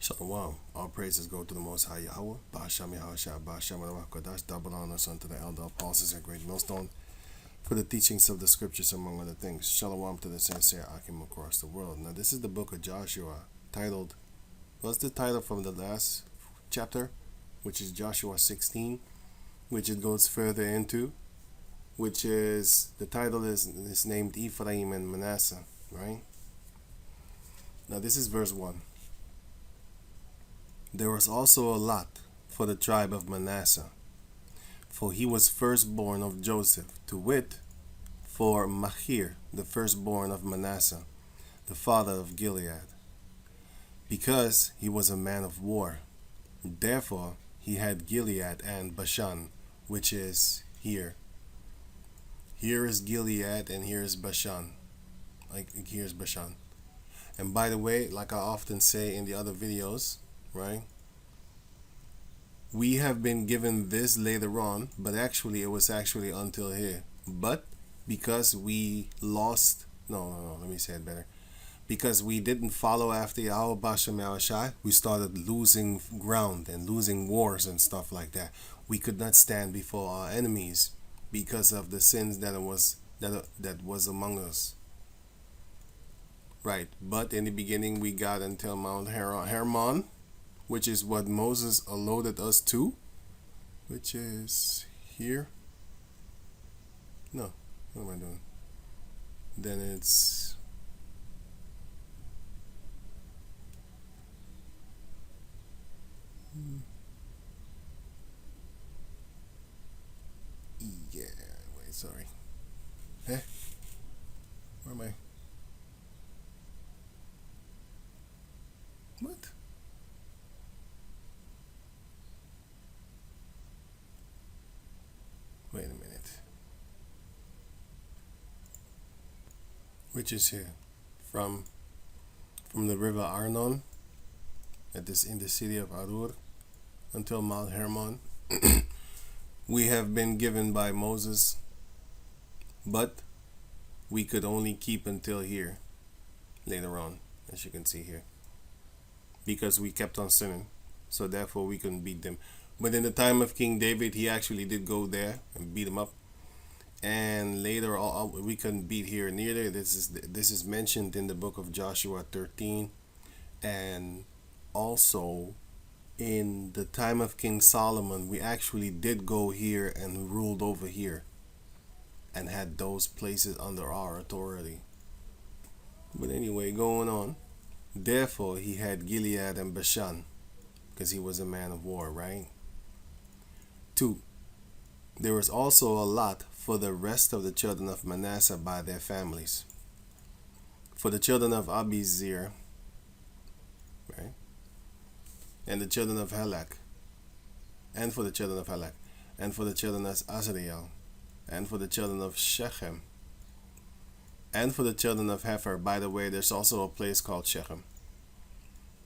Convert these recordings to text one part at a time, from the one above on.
Shalom. All praises go to the Most High Yahweh. Ba'asham Yahawashi, Ba'asham Kodash, double honors unto the elder apostles and great millstone for the teachings of the scriptures, among other things. Shalom to the sincere Akim across the world. Now, this is the book of Joshua, titled, what's the title from the last chapter, which is Joshua 16, which it goes further into, which is, the title is named Ephraim and Manasseh, right? Now, this is verse 1. There was also a lot for the tribe of Manasseh, for he was firstborn of Joseph, to wit, for Machir, the firstborn of Manasseh, the father of Gilead, because he was a man of war. Therefore he had Gilead and Bashan, which is here. Here is Gilead and here is Bashan. Here's Bashan. And by the way, like I often say in the other videos, right? We have been given this later on, but actually it was actually until here. But because we lost, let me say it better. Because we didn't follow after Yahawashi, we started losing ground and losing wars and stuff like that. We could not stand before our enemies because of the sins that was among us. Right, but in the beginning we got until Mount Hermon, which is what Moses allotted us to, which is here. No, what am I doing? Then it's sorry. Where am I? What? Wait a minute. Which is here? From the river Arnon, in the city of Arur, until Mount Hermon. We have been given by Moses, but we could only keep until here later on, as you can see here, because we kept on sinning, so therefore we couldn't beat them. But in the time of King David, he actually did go there and beat them up, and later we couldn't beat here neither. This is mentioned in the book of Joshua 13, and also in the time of King Solomon, we actually did go here and ruled over here and had those places under our authority. But anyway, going on. Therefore he had Gilead and Bashan, because he was a man of war, right? 2. There was also a lot for the rest of the children of Manasseh by their families. For the children of Abizir, right? And the children of Halak, and for the children of Halak, and for the children of Azriel, and for the children of Shechem, and for the children of Ephr. By the way, there's also a place called Shechem.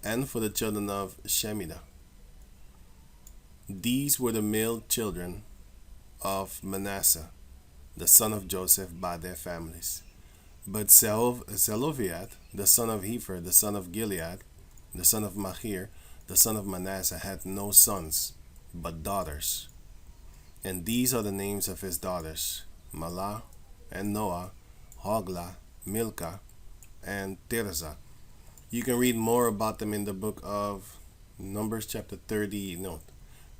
And for the children of Shemidah. These were the male children of Manasseh, the son of Joseph, by their families. But Zelophehad, the son of Ephr, the son of Gilead, the son of Machir, the son of Manasseh, had no sons, but daughters. And these are the names of his daughters: Malah and Noah, Hoglah, Milcah, and Tirzah. You can read more about them in the book of Numbers chapter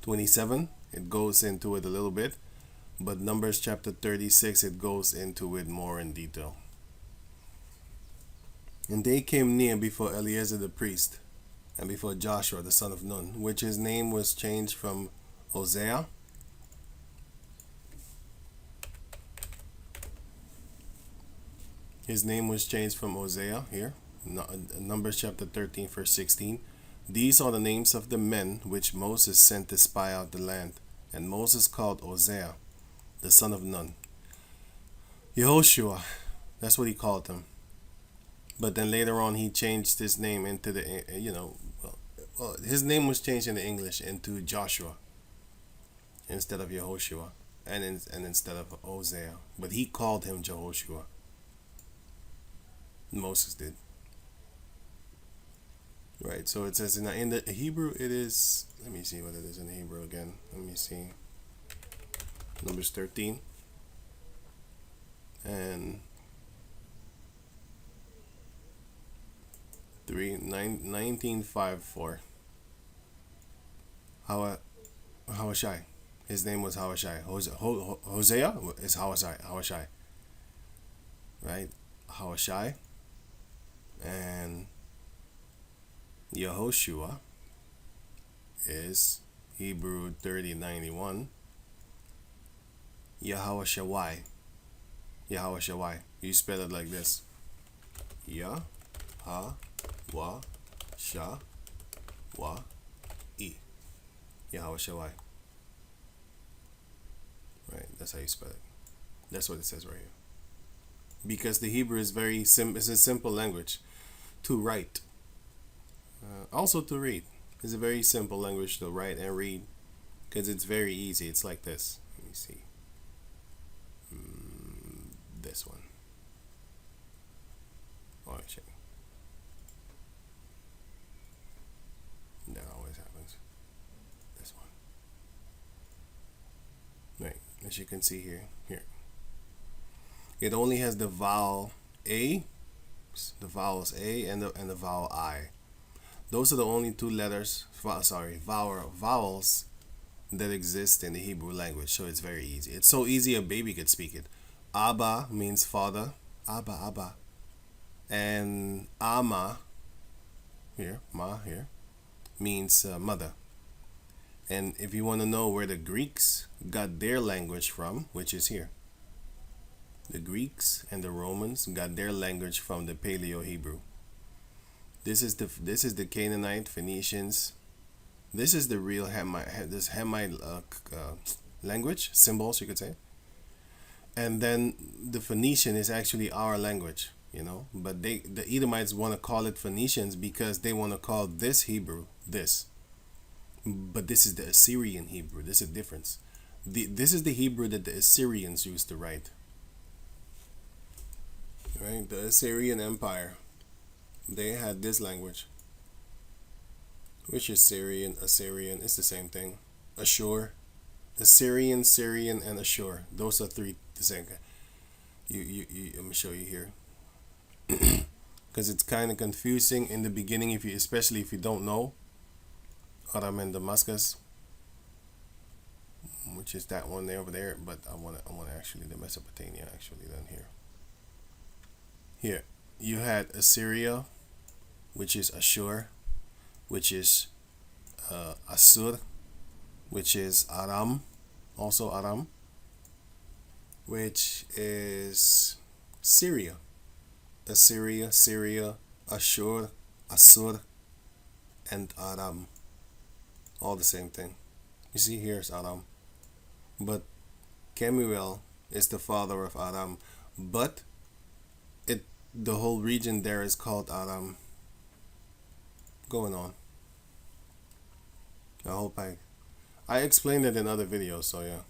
27. It goes into it a little bit. But Numbers chapter 36, it goes into it more in detail. And they came near before Eleazar the priest, and before Joshua the son of Nun, which his name was changed from Hosea. His name was changed from Hosea here. Numbers chapter 13, verse 16. These are the names of the men which Moses sent to spy out the land. And Moses called Hosea, the son of Nun. Yehoshua, that's what he called him. But then later on he changed his name into his name was changed in the English into Joshua instead of Yehoshua, and instead of Hosea. But he called him Jehoshua. Moses did. Right. So it says in the Hebrew it is. Let me see what it is in Hebrew again. Let me see. Numbers 13 and 1954. Hawashi. His name was Hawashi. Hosea is Hawashi. Right? Hawashi. And Yehoshua is Hebrew 3091. Yahawashawai. Yahawashawai. You spell it like this. Yah ha wa sha wa e. Yahawashawai. Right, that's how you spell it. That's what it says right here. Because the Hebrew is very simple. It's a simple language to write. Also to read. It's a very simple language to write and read because it's very easy. It's like this. Let me see. This one. Oh, check. That always happens. This one. Right. As you can see here. It only has the vowel A, the vowels A and the vowel I. Those are the only two letters, vowels that exist in the Hebrew language. So it's very easy. It's so easy a baby could speak it. Abba means father. Abba, Abba. And Ama, Ma here, means mother. And if you want to know where the Greeks got their language from, which is here. The Greeks and the Romans got their language from the Paleo-Hebrew. This is the Canaanite, Phoenicians. This is the real Hamite language, symbols you could say. And then the Phoenician is actually our language, But the Edomites want to call it Phoenicians because they want to call this Hebrew this. But this is the Assyrian Hebrew. There's a difference. This is the Hebrew that the Assyrians used to write. Right? The Assyrian Empire. They had this language. Which is Syrian, Assyrian. It's the same thing. Ashur. Assyrian, Syrian, and Ashur. Those are three the same guy. I'm gonna show you here. Because it's kind of confusing in the beginning, especially if you don't know Aram and Damascus, which is that one there over there. But I want actually the Mesopotamia actually down here. Here you had Assyria, which is Ashur, which is Assur, which is Aram, also Aram, which is Syria. Assyria, Syria, Ashur, Assur, and Aram. All the same thing. You see, here's Aram. But Kemuel is the father of Aram. But the whole region there is called Aram. Going on. I hope I explained it in other videos, so yeah.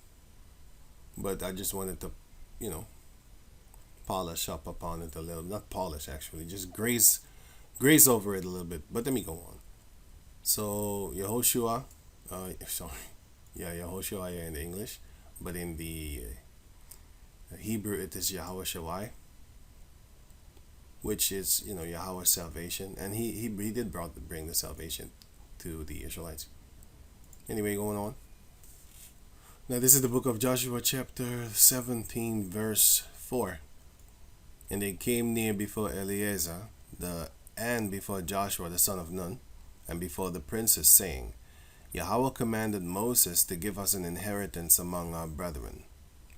But I just wanted to, polish up upon it a little. Not polish, actually. Just graze over it a little bit. But let me go on. So, Yehoshua, Yehoshua in English. But in the Hebrew, it is Yahawashi, which is, Yahweh's salvation. And he did bring the salvation to the Israelites. Anyway, going on. Now, this is the book of Joshua, chapter 17, verse 4. And they came near before Eleazar, and before Joshua, the son of Nun, and before the princes, saying, Yahweh commanded Moses to give us an inheritance among our brethren.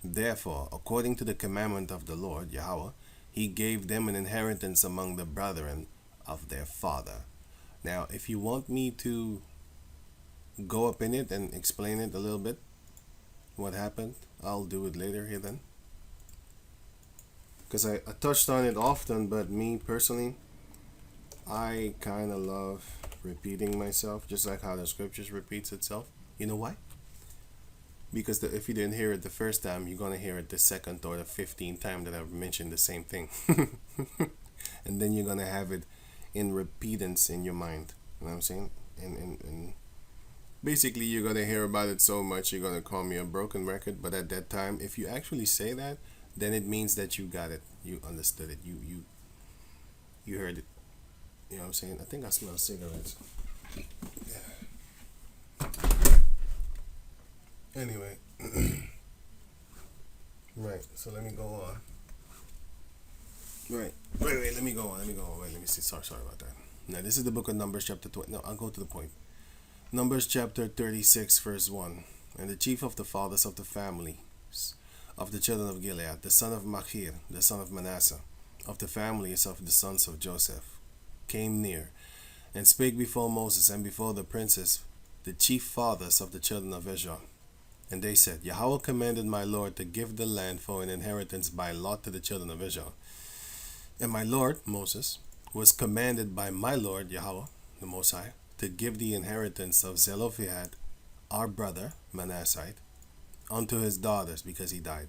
Therefore, according to the commandment of the Lord, Yahweh, he gave them an inheritance among the brethren of their father. Now, if you want me to go up in it and explain it a little bit, what happened, I'll do it later here then. Because I touched on it often, but me personally, I kind of love repeating myself, just like how the scriptures repeats itself. You know why? Because if you didn't hear it the first time, you're going to hear it the second or the 15th time that I've mentioned the same thing. And then you're going to have it in repeatance in your mind. You know what I'm saying? And basically, you're gonna hear about it so much, you're gonna call me a broken record. But at that time, if you actually say that, then it means that you got it, you understood it, you heard it. You know what I'm saying? I think I smell cigarettes. Anyway, right. So let me go on. Right. Wait. Let me go on. Wait. Let me see. Sorry about that. Now this is the book of Numbers, chapter 20. No, I'll go to the point. Numbers chapter 36, verse 1. And the chief of the fathers of the families of the children of Gilead, the son of Machir, the son of Manasseh, of the families of the sons of Joseph, came near and spake before Moses and before the princes, the chief fathers of the children of Israel. And they said, Yahweh commanded my Lord to give the land for an inheritance by lot to the children of Israel. And my Lord, Moses, was commanded by my Lord, Yahweh, the Most High, to give the inheritance of Zelophehad, our brother, Manasseh, unto his daughters, because he died.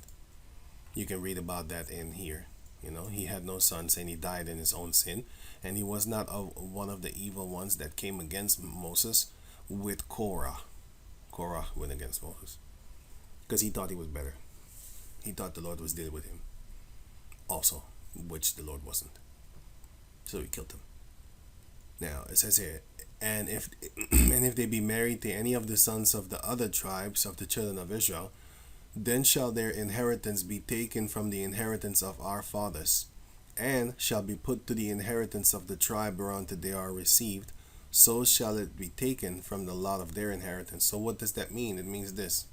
You can read about that in here. You know, he had no sons and he died in his own sin. And he was not one of the evil ones that came against Moses with Korah. Korah went against Moses because he thought he was better. He thought the Lord was dealing with him also, which the Lord wasn't. So he killed him. Now it says here, and if they be married to any of the sons of the other tribes of the children of Israel, then shall their inheritance be taken from the inheritance of our fathers, and shall be put to the inheritance of the tribe whereunto they are received. So shall it be taken from the lot of their inheritance. So what does that mean? It means this.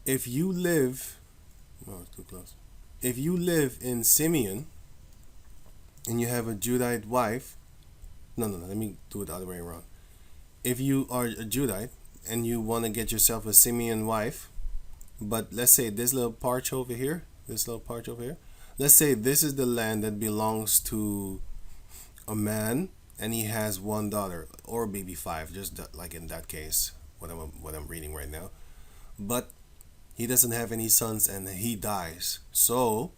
If you live, it's too close. If you live in Simeon and you have a Judite wife, no, let me do it the other way around. If you are a Judite and you want to get yourself a Simeon wife, but let's say this little parch over here, let's say this is the land that belongs to a man and he has one daughter, or maybe five, just like in that case, what I'm reading right now. But he doesn't have any sons and he dies. So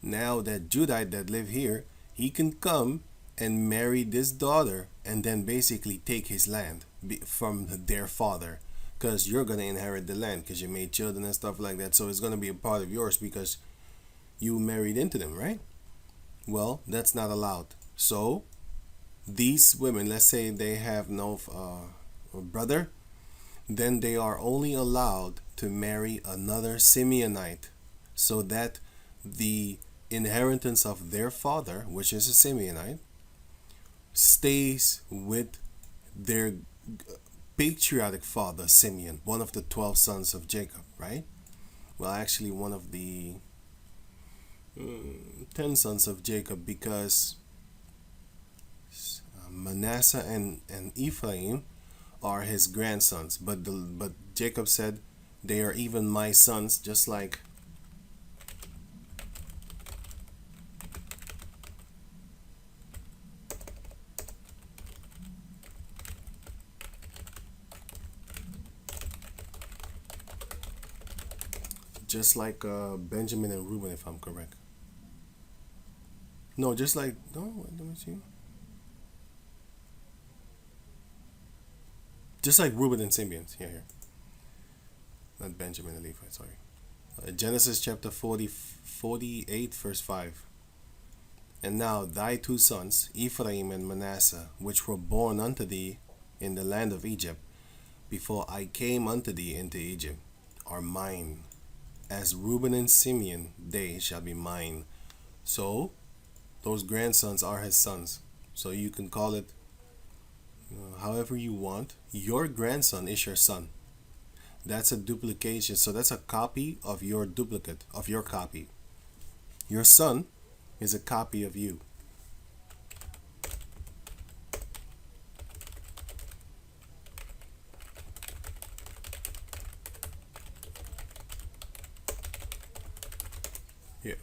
now that Judite that live here, he can come and marry this daughter and then basically take his land from their father, because you're going to inherit the land because you made children and stuff like that. So it's going to be a part of yours because you married into them, right? Well, that's not allowed. So these women, let's say they have no brother, then they are only allowed to marry another Simeonite, so that the inheritance of their father, which is a Simeonite, stays with their patriotic father, Simeon, one of the 12 sons of Jacob, right? Well, actually one of the 10 sons of Jacob, because Manasseh and Ephraim are his grandsons, but Jacob said they are even my sons, just like Benjamin and Reuben, if I'm correct. No, just like no. Let me see. Just like Reuben and Simeon. Here. Not Benjamin and Levi, sorry. Genesis chapter 48, verse 5. And now thy two sons, Ephraim and Manasseh, which were born unto thee in the land of Egypt, before I came unto thee into Egypt, are mine. As Reuben and Simeon, they shall be mine. So, those grandsons are his sons. So you can call it however you want. Your grandson is your son. That's a duplication. So that's a copy of your duplicate, of your copy. Your son is a copy of you. Yeah.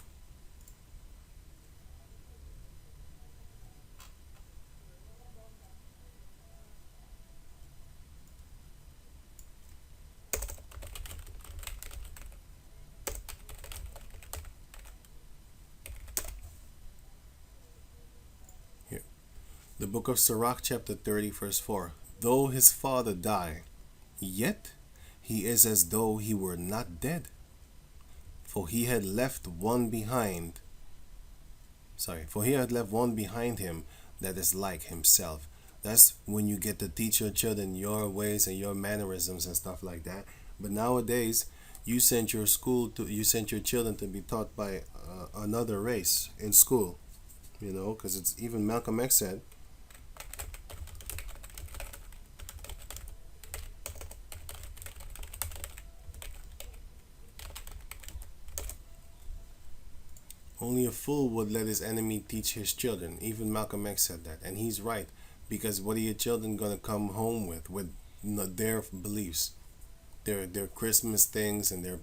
The book of Sirach, chapter 30, verse 4. Though his father die, yet he is as though he were not dead. For he had left one behind. For he had left one behind him that is like himself. That's when you get to teach your children your ways and your mannerisms and stuff like that. But nowadays, you send your children to be taught by another race in school, because it's even Malcolm X said, only a fool would let his enemy teach his children. Even Malcolm X said that, and he's right, because what are your children gonna come home with their beliefs, their Christmas things and their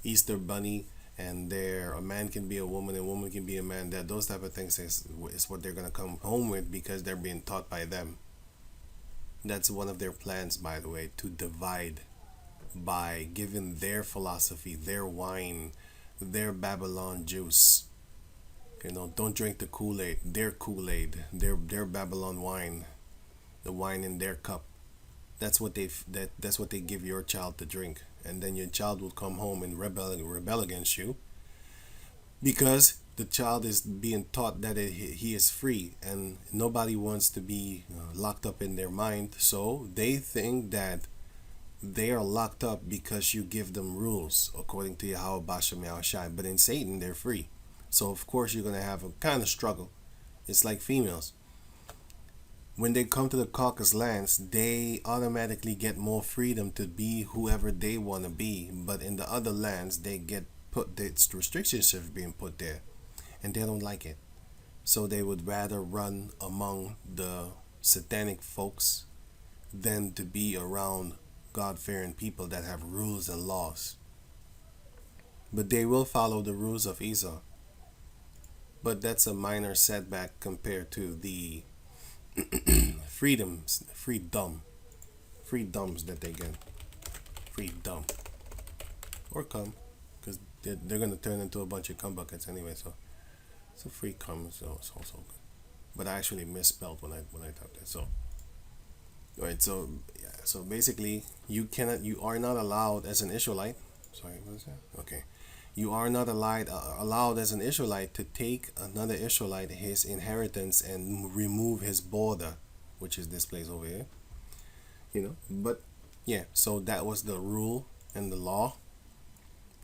Easter bunny, and a man can be a woman and a woman can be a man. That those type of things is what they're gonna come home with, because they're being taught by them. That's one of their plans, by the way, to divide by giving their philosophy, their wine, their Babylon juice. Don't drink the Kool-Aid, their Kool-Aid, their Babylon wine, the wine in their cup. That's what they give your child to drink, and then your child will come home and rebel against you, because the child is being taught that he is free, and nobody wants to be locked up in their mind. So they think that they are locked up because you give them rules according to Yahawashi. But in Satan, they're free. So of course you're going to have a kind of struggle. It's like females. When they come to the Caucasus lands, they automatically get more freedom to be whoever they want to be. But in the other lands, they get restrictions have been put there, and they don't like it. So they would rather run among the satanic folks than to be around God-fearing people that have rules and laws. But they will follow the rules of Esau. But that's a minor setback compared to the freedoms that they get. Freedom. Or cum. Because they're going to turn into a bunch of cum buckets anyway. So it's a free cum. So it's also good. But I actually misspelled when I typed it. So. Right, so basically you are not allowed as an Israelite. Sorry, what is that? Okay. You are not allowed as an Israelite to take another Israelite his inheritance and remove his border, which is this place over here. But yeah, so that was the rule and the law.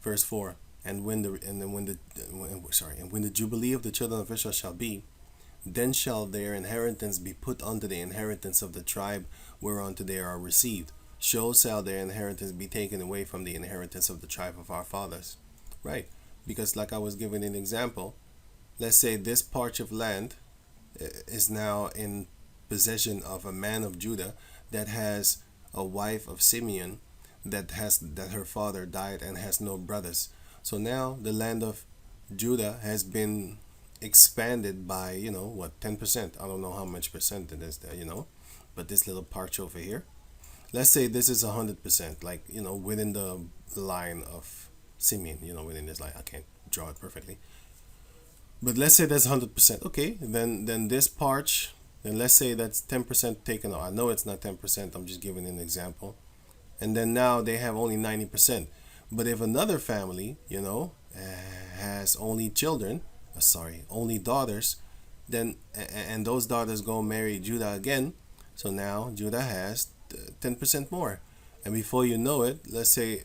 Verse 4. And when the Jubilee of the children of Israel shall be, then shall their inheritance be put unto the inheritance of the tribe whereunto they are received. So shall their inheritance be taken away from the inheritance of the tribe of our fathers. Right, because like I was giving an example, let's say this patch of land is now in possession of a man of Judah that has a wife of Simeon that her father died and has no brothers. So now the land of Judah has been expanded by 10%. I don't know how much percent it is there, but this little patch over here, let's say this is 100%, like within the line of Simeon, within this line. I can't draw it perfectly, but let's say that's 100%. Okay, then this patch, then let's say that's 10% taken off. I know it's not 10%, I'm just giving an example. And then now they have only 90%. But if another family has only only daughters, then and those daughters go marry Judah again, so now Judah has 10% more. And before you know it, let's say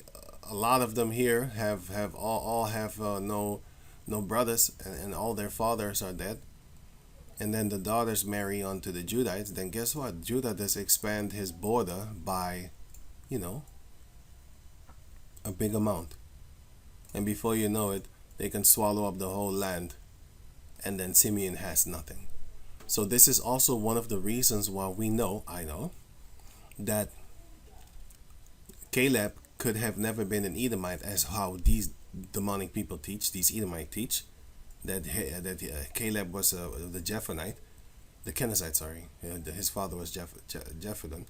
a lot of them here have all have no brothers, and all their fathers are dead, and then the daughters marry onto the Judites. Then guess what? Judah does expand his border by a big amount, and before you know it, they can swallow up the whole land, and then Simeon has nothing. So this is also one of the reasons why I know that Caleb could have never been an Edomite, as how these demonic people teach, these Edomite teach, that Caleb was the Jephthahite, the Kenizzite, his father was Jephthah.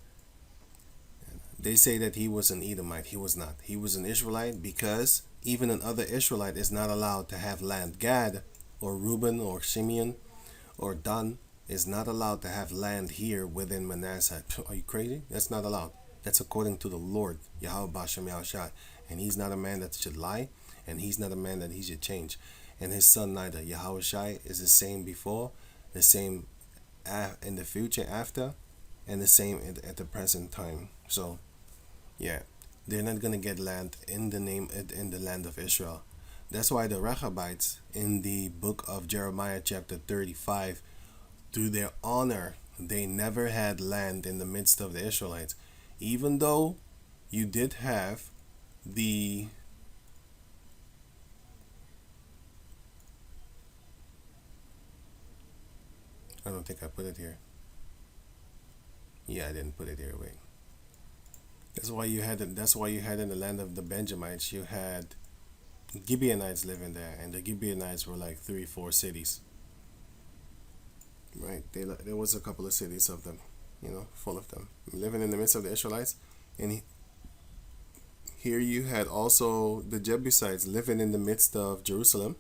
They say that he was an Edomite. He was not. He was an Israelite, because even another Israelite is not allowed to have land. Gad or Reuben or Simeon or Dan is not allowed to have land here within Manasseh. Are you crazy? That's not allowed. That's according to the Lord, Yahawashi, and he's not a man that should lie, and he's not a man that he should change. And his son neither. Yahawashi is the same before, the same in the future after, and the same at the present time. So, yeah, they're not gonna get land in the land of Israel. That's why the Rechabites in the book of Jeremiah chapter 35, through their honor, they never had land in the midst of the Israelites, even though you did have the I don't think I put it here. Yeah, I didn't put it here. Wait. That's why you had in the land of the Benjamites, you had Gibeonites living there, and the Gibeonites were like 3-4 cities. Right? There was a couple of cities of them, full of them living in the midst of the Israelites, and here you had also the Jebusites living in the midst of Jerusalem.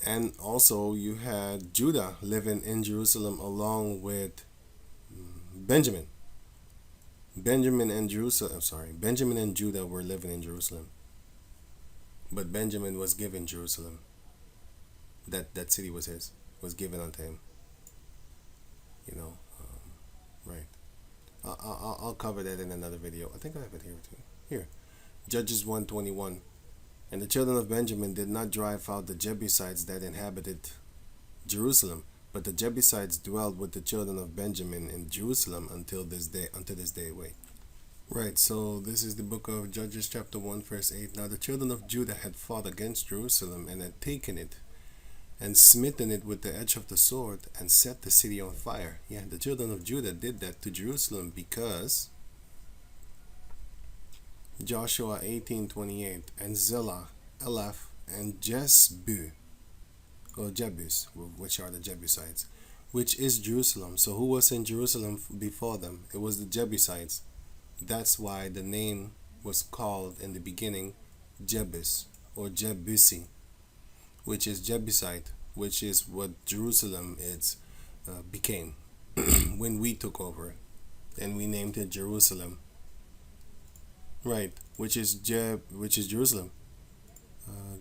And also you had Judah living in Jerusalem along with Benjamin. Benjamin and Judah were living in Jerusalem. But Benjamin was given Jerusalem. That city was his, was given unto him. Right. I'll cover that in another video. I think I have it here too. Here. Judges 1:21. And the children of Benjamin did not drive out the Jebusites that inhabited Jerusalem, but the Jebusites dwelled with the children of Benjamin in Jerusalem until this day. Wait. Right, so this is the book of Judges chapter 1 verse 8. Now the children of Judah had fought against Jerusalem and had taken it and smitten it with the edge of the sword and set the city on fire. Yeah, the children of Judah did that to Jerusalem because Joshua 18:28, and Zillah, Eph, and Jezbu, or Jebus, which are the Jebusites, which is Jerusalem. So who was in Jerusalem before them? It was the Jebusites. That's why the name was called in the beginning Jebus or Jebusi, which is Jebusite, which is what Jerusalem became when we took over, and we named it Jerusalem. Right, which is Jerusalem.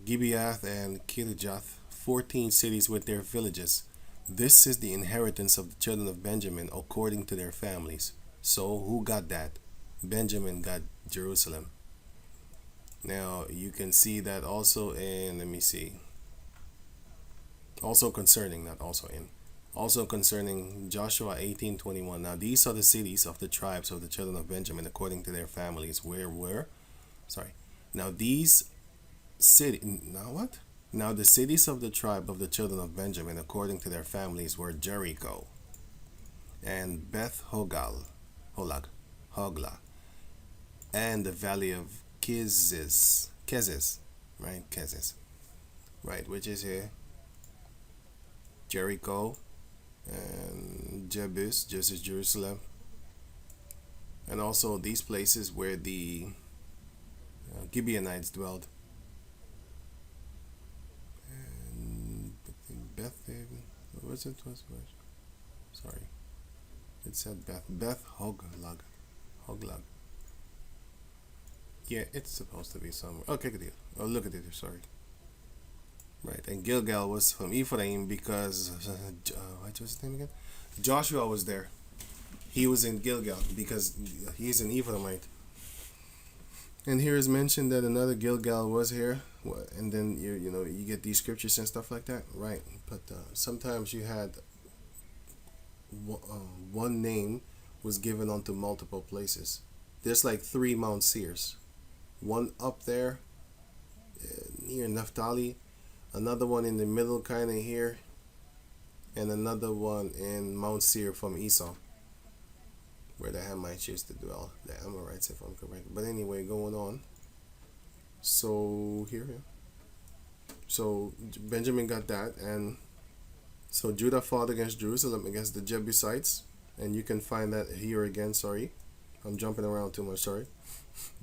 Gibeath and Kirjath, 14 cities with their villages. This is the inheritance of the children of Benjamin according to their families. So who got that? Benjamin got Jerusalem. Now you can see that also in, let me see. Also concerning Joshua 18:21. Now these are the cities of the tribes of the children of Benjamin according to their families. Now the cities of the tribe of the children of Benjamin according to their families were Jericho and Beth Hogla, and the valley of Kezis, right, which is here. Jericho and Jebus, just as Jerusalem, and also these places where the Gibeonites dwelled. And Bethlehem, sorry, it said Beth Hoglag. Yeah, it's supposed to be somewhere. Okay, good deal. Oh, look at it. Sorry. Right, and Gilgal was from Ephraim because what was his name again? Joshua was there. He was in Gilgal because he's an Ephraimite. And here is mentioned that another Gilgal was here, and then you get these scriptures and stuff like that, right? But sometimes you had one name was given onto multiple places. There's like 3 Mount Sears, one up there near Naphtali, another one in the middle kind of here, and another one in Mount Seir from Esau, where the Hamites used to dwell, the Amorites if I'm correct. But anyway, going on. So here, so Benjamin got that, and so Judah fought against Jerusalem, against the Jebusites, and you can find that here again. Sorry, I'm jumping around too much, sorry.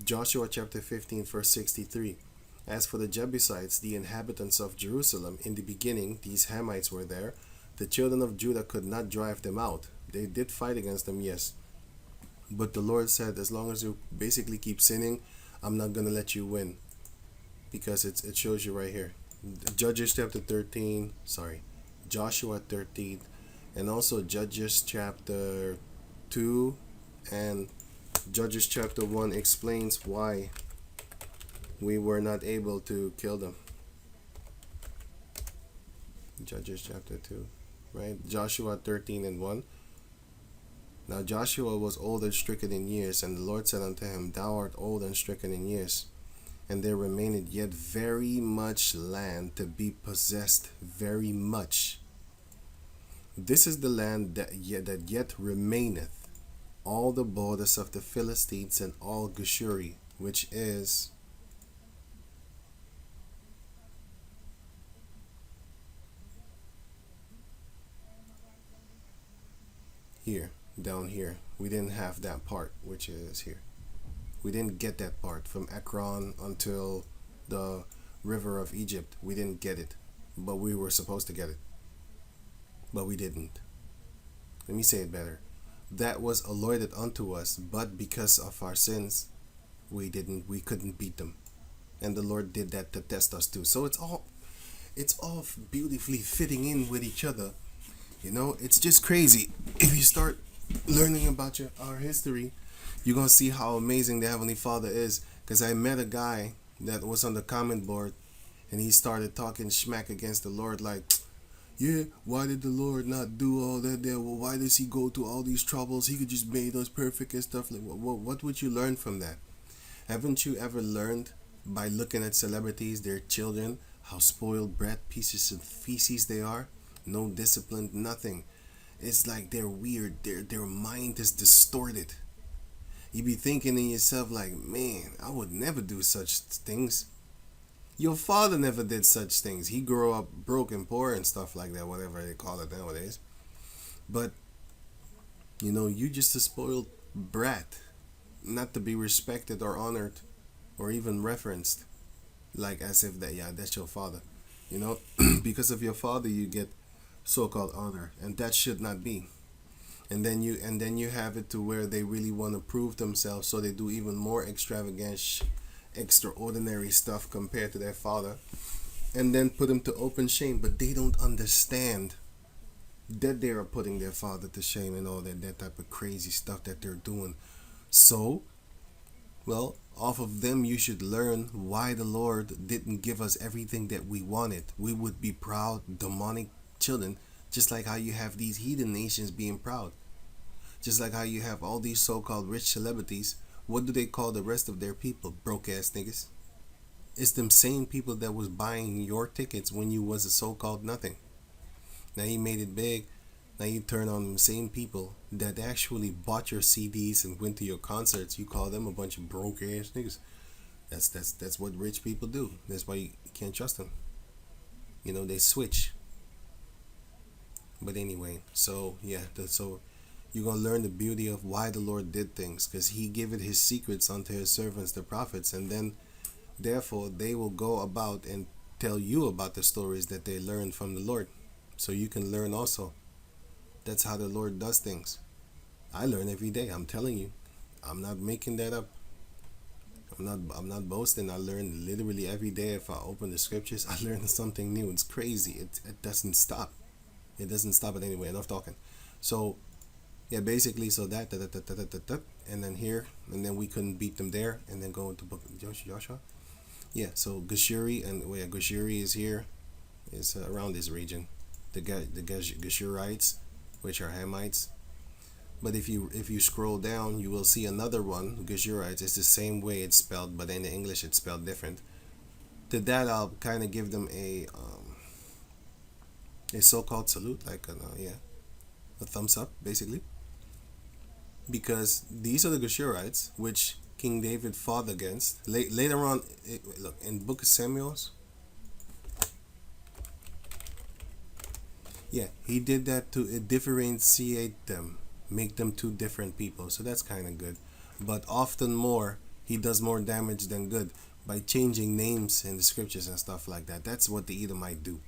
Joshua chapter 15 verse 63. As for the Jebusites, the inhabitants of Jerusalem, in the beginning these Hamites were there. The children of Judah could not drive them out. They did fight against them, yes. But the Lord said, as long as you basically keep sinning, I'm not going to let you win. Because it shows you right here. Judges chapter 13, Joshua 13, and also Judges chapter 2 and Judges chapter 1 explains why we were not able to kill them. Judges chapter 2, right? Joshua 13 and 1. Now Joshua was old and stricken in years, and the Lord said unto him, Thou art old and stricken in years, and there remaineth yet very much land to be possessed, very much. This is the land that yet remaineth, all the borders of the Philistines and all Geshuri, which is here, down here. We didn't have that part, which is here. We didn't get that part from Ekron until the river of Egypt. We didn't get it, but we were supposed to get it, but we didn't. Let me say it better. That was allotted unto us, but because of our sins, we couldn't beat them, and the Lord did that to test us too. So it's all beautifully fitting in with each other. You know, it's just crazy. If you start learning about our history, you're going to see how amazing the Heavenly Father is. Because I met a guy that was on the comment board, and he started talking smack against the Lord, like, yeah, why did the Lord not do all that there? Well, why does he go to all these troubles? He could just made us perfect and stuff. Like, what would you learn from that? Haven't you ever learned by looking at celebrities, their children, how spoiled brat pieces of feces they are? No discipline, nothing. It's like they're weird. Their mind is distorted. You be thinking in yourself like, man, I would never do such things. Your father never did such things. He grew up broke and poor and stuff like that, whatever they call it nowadays. But, you know, you just a spoiled brat, not to be respected or honored or even referenced, like as if that's your father. You know, because of your father, you get so-called honor, and that should not be. And then you have it to where they really want to prove themselves, so they do even more extravagant, extraordinary stuff compared to their father, and then put them to open shame. But they don't understand that they are putting their father to shame and all that type of crazy stuff that they're doing. So, well, off of them you should learn why the Lord didn't give us everything that we wanted. We would be proud, demonic children, just like how you have these heathen nations being proud. Just like how you have all these so-called rich celebrities. What do they call the rest of their people? Broke ass niggas. It's them same people that was buying your tickets when you was a so-called nothing. Now you made it big. Now you turn on the same people that actually bought your CDs and went to your concerts. You call them a bunch of broke ass niggas. That's what rich people do. That's why you can't trust them. You know, they switch. But anyway, so yeah, so you're going to learn the beauty of why the Lord did things, because he giveth his secrets unto his servants, the prophets, and then therefore they will go about and tell you about the stories that they learned from the Lord, so you can learn also. That's how the Lord does things. I learn every day. I'm telling you, I'm not making that up. I'm not boasting. I learn literally every day. If I open the scriptures, I learn something new. It's crazy. It doesn't stop. It doesn't stop it anyway. Enough talking. So, yeah, basically, so that, and then here, and then we couldn't beat them there, and then go into book of Joshua. Yeah, so Geshuri, and where Geshuri is here, is around this region. The Geshurites, which are Hamites. But if you scroll down, you will see another one, Geshurites. It's the same way it's spelled, but in the English it's spelled different. To that, I'll kind of give them a so-called salute, like a thumbs up, basically, because these are the Geshurites which King David fought against. Later on, look in Book of Samuel's. Yeah, he did that to differentiate them, make them two different people. So that's kind of good. But often more, he does more damage than good by changing names in the scriptures and stuff like that. That's what the Edomite do.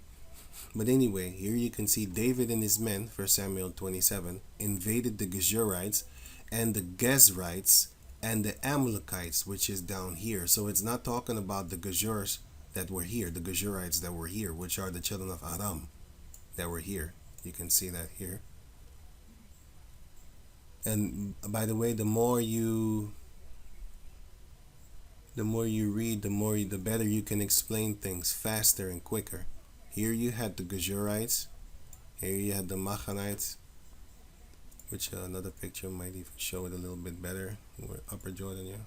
But anyway, here you can see David and his men, 1 Samuel 27, invaded the Geshurites and the Gezrites and the Amalekites, which is down here. So it's not talking about the Geshurs that were here, the Geshurites that were here, which are the children of Aram that were here. You can see that here. And by the way, the more you read, the better you can explain things faster and quicker. Here you had the Geshurites. Here you had the Machanites, which another picture might even show it a little bit better. We're Upper Jordan, yeah.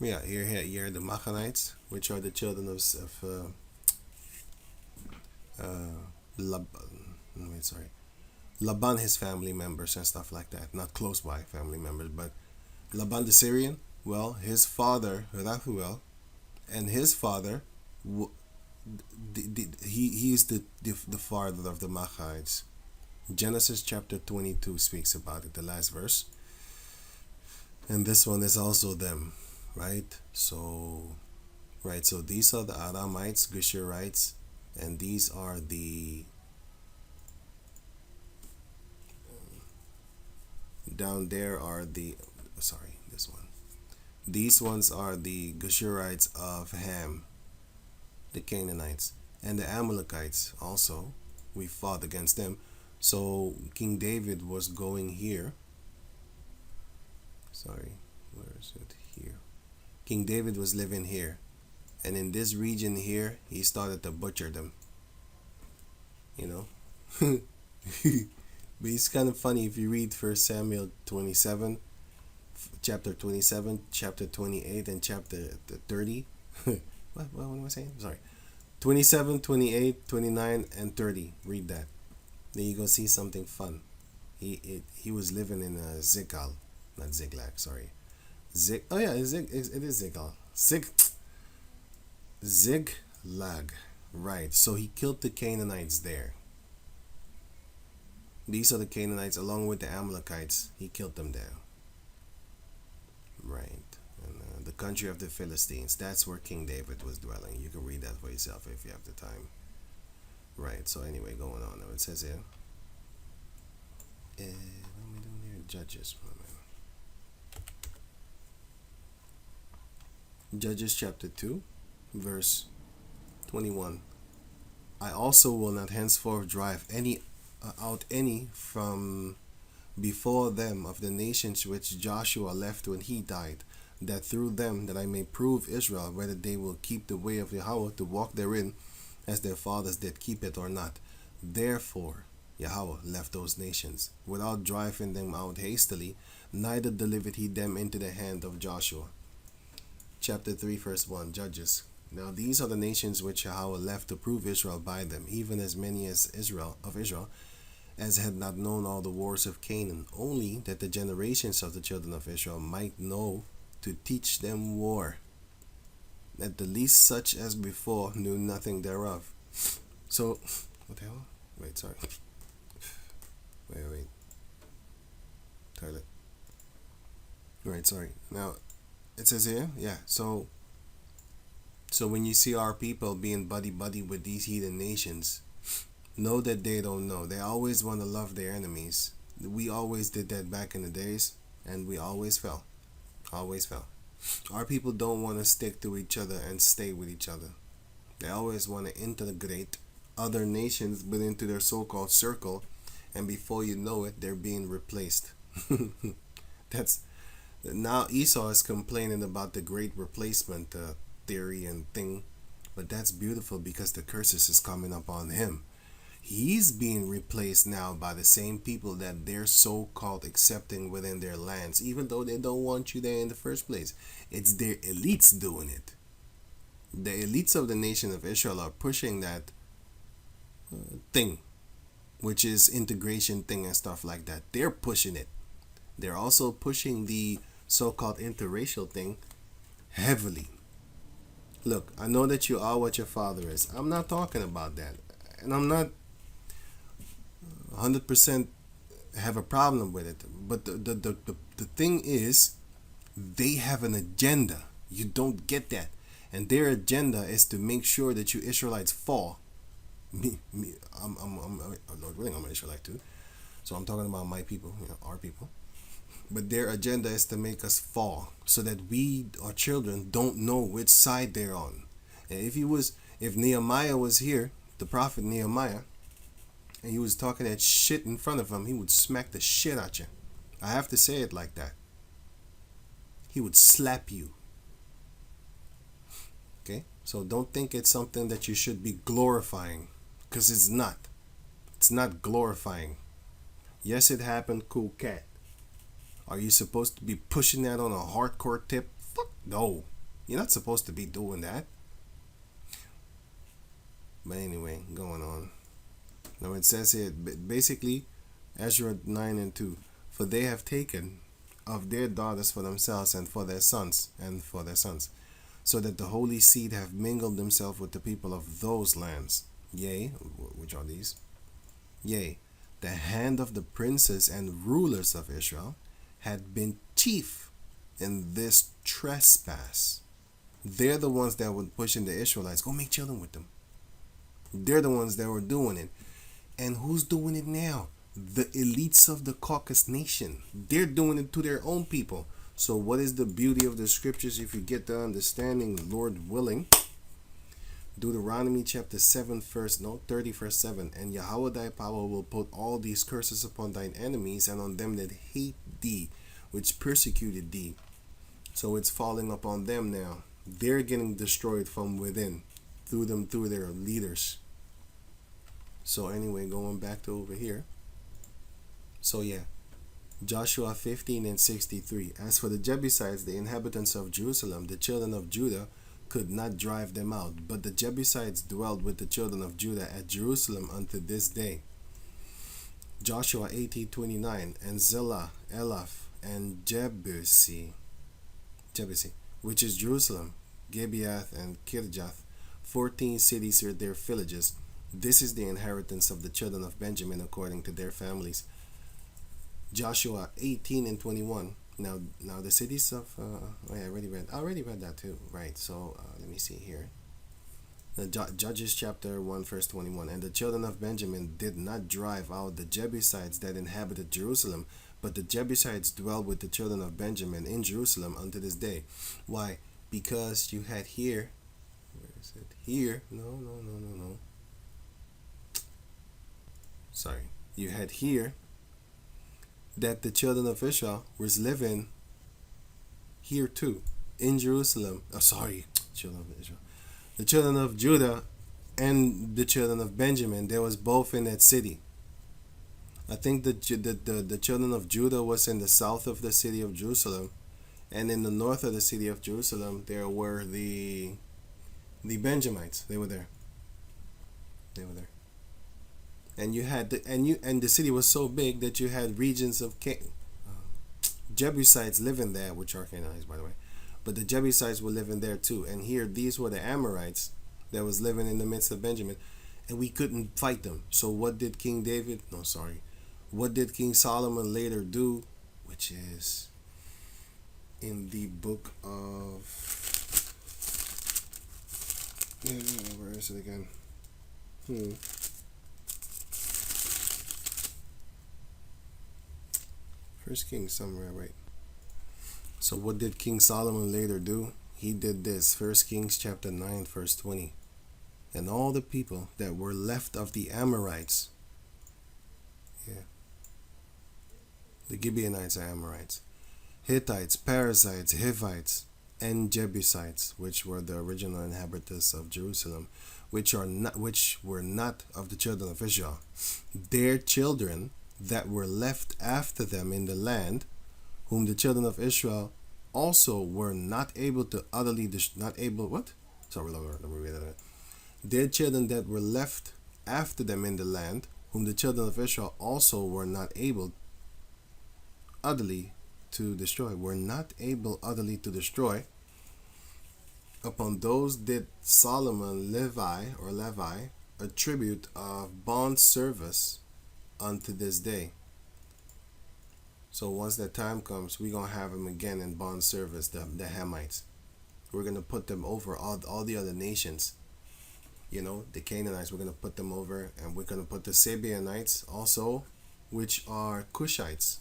Yeah, here are the Machanites, which are the children of Laban, his family members and stuff like that. Not close by family members, but Laban the Syrian. Well, his father Rahuel, and his father, he is the father of the Machanites. Genesis chapter 22 speaks about it, the last verse. And this one is also them, right? So these are the Aramites, Geshurites, and these are the down there are the this one. These ones are the Geshurites of Ham, the Canaanites, and the Amalekites also. We fought against them. So King David was going here. Where is it? Here. King David was living here. And in this region here, he started to butcher them. You know? But it's kind of funny if you read 1 Samuel 27, chapter 27, chapter 28, and chapter 30. What am I saying? Sorry. 27, 28, 29, and 30. Read that. Then you go see something fun. He was living in a Ziklag, not Ziklag. Sorry, it is Ziklag. Ziklag, right? So he killed the Canaanites there. These are the Canaanites, along with the Amalekites. He killed them there, right? And the country of the Philistines. That's where King David was dwelling. You can read that for yourself if you have the time. Right, so anyway, going on now. It says here, what am I doing here? Judges. Judges chapter 2, verse 21. I also will not henceforth drive out any from before them of the nations which Joshua left when he died, that through them that I may prove Israel whether they will keep the way of Yahweh to walk therein, as their fathers did keep it or not. Therefore Yahweh left those nations, without driving them out hastily, neither delivered he them into the hand of Joshua. Chapter 3, verse 1, Judges. Now these are the nations which Yahweh left to prove Israel by them, even as many as Israel as had not known all the wars of Canaan, only that the generations of the children of Israel might know to teach them war, that the least such as before knew nothing thereof. So, what the hell? Wait, sorry. Wait. Toilet. Right, sorry. Now, it says here, yeah, so when you see our people being buddy-buddy with these heathen nations, know that they don't know. They always want to love their enemies. We always did that back in the days, and we always fell. Always fell. Our people don't want to stick to each other and stay with each other. They always want to integrate other nations into their so-called circle, and before you know it, they're being replaced. Now Esau is complaining about the great replacement theory and thing, but that's beautiful because the curses is coming up on him. He's being replaced now by the same people that they're so-called accepting within their lands, even though they don't want you there in the first place. It's their elites doing it. The elites of the nation of Israel are pushing that thing, which is integration thing and stuff like that. They're pushing it. They're also pushing the so-called interracial thing heavily. Look, I know that you are what your father is. I'm not talking about that. And I'm not 100% have a problem with it. But the thing is, they have an agenda. You don't get that. And their agenda is to make sure that you Israelites fall. me I'm Lord willing, I'm an Israelite too. So I'm talking about my people, our people. But their agenda is to make us fall, so that we, our children, don't know which side they're on. And if Nehemiah was here, the prophet Nehemiah, and he was talking that shit in front of him, he would smack the shit out you. I have to say it like that. He would slap you. Okay? So don't think it's something that you should be glorifying, because it's not. It's not glorifying. Yes, it happened, cool cat. Are you supposed to be pushing that on a hardcore tip? Fuck no. You're not supposed to be doing that. But anyway, going on. Now it says here, basically, Ezra 9 and 2. For they have taken of their daughters for themselves and for their sons, so that the holy seed have mingled themselves with the people of those lands. Yea, which are these? Yea, the hand of the princes and rulers of Israel had been chief in this trespass. They're the ones that were pushing the Israelites. Go make children with them. They're the ones that were doing it. And who's doing it now? The elites of the Caucasus nation. They're doing it to their own people. So what is the beauty of the scriptures if you get the understanding, Lord willing? Deuteronomy chapter 30 verse 7. And Yahweh thy power will put all these curses upon thine enemies and on them that hate thee, which persecuted thee. So it's falling upon them now. They're getting destroyed from within through their leaders. So anyway, going back to over here. So yeah, Joshua 15 and 63. As for the Jebusites, the inhabitants of Jerusalem, the children of Judah could not drive them out, but the Jebusites dwelled with the children of Judah at Jerusalem unto this day. Joshua 18:29. And Zillah, Elaph, and Jebusi, which is Jerusalem, Gibeath and Kirjath, 14 cities with their villages. This is the inheritance of the children of Benjamin according to their families. Joshua 18 and 21. Now the cities of I already read that too, right? So let me see here. Judges chapter 1 verse 21. And the children of Benjamin did not drive out the Jebusites that inhabited Jerusalem, but the Jebusites dwell with the children of Benjamin in Jerusalem unto this day. Why? Because you had here, where is it? Here, no. Sorry. You had here that the children of Israel was living here too, in Jerusalem. Children of Israel. The children of Judah and the children of Benjamin, they was both in that city. I think the children of Judah was in the south of the city of Jerusalem, and in the north of the city of Jerusalem, there were the Benjamites. They were there. And you had the city was so big that you had regions of Jebusites living there, which are Canaanites, by the way. But the Jebusites were living there too. And here, these were the Amorites that was living in the midst of Benjamin, and we couldn't fight them. So what did what did King Solomon later do? Which is in the book of where is it again? First Kings somewhere, right? So what did King Solomon later do? He did this. First Kings chapter 9 verse 20. And all the people that were left of the Amorites, the Gibeonites are Amorites, Hittites, Perizzites, Hivites, and Jebusites, which were the original inhabitants of Jerusalem, which were not of the children of Israel. Their children that were left after them in the land, whom the children of Israel also were not able to utterly Their children that were left after them in the land, whom the children of Israel also were not able utterly to destroy. Upon those did Solomon Levi a tribute of bond service unto this day. So once that time comes, we're going to have them again in bond service, the Hamites. We're going to put them over all the other nations. The Canaanites, we're going to put them over, and we're going to put the Sabeanites also, which are Cushites.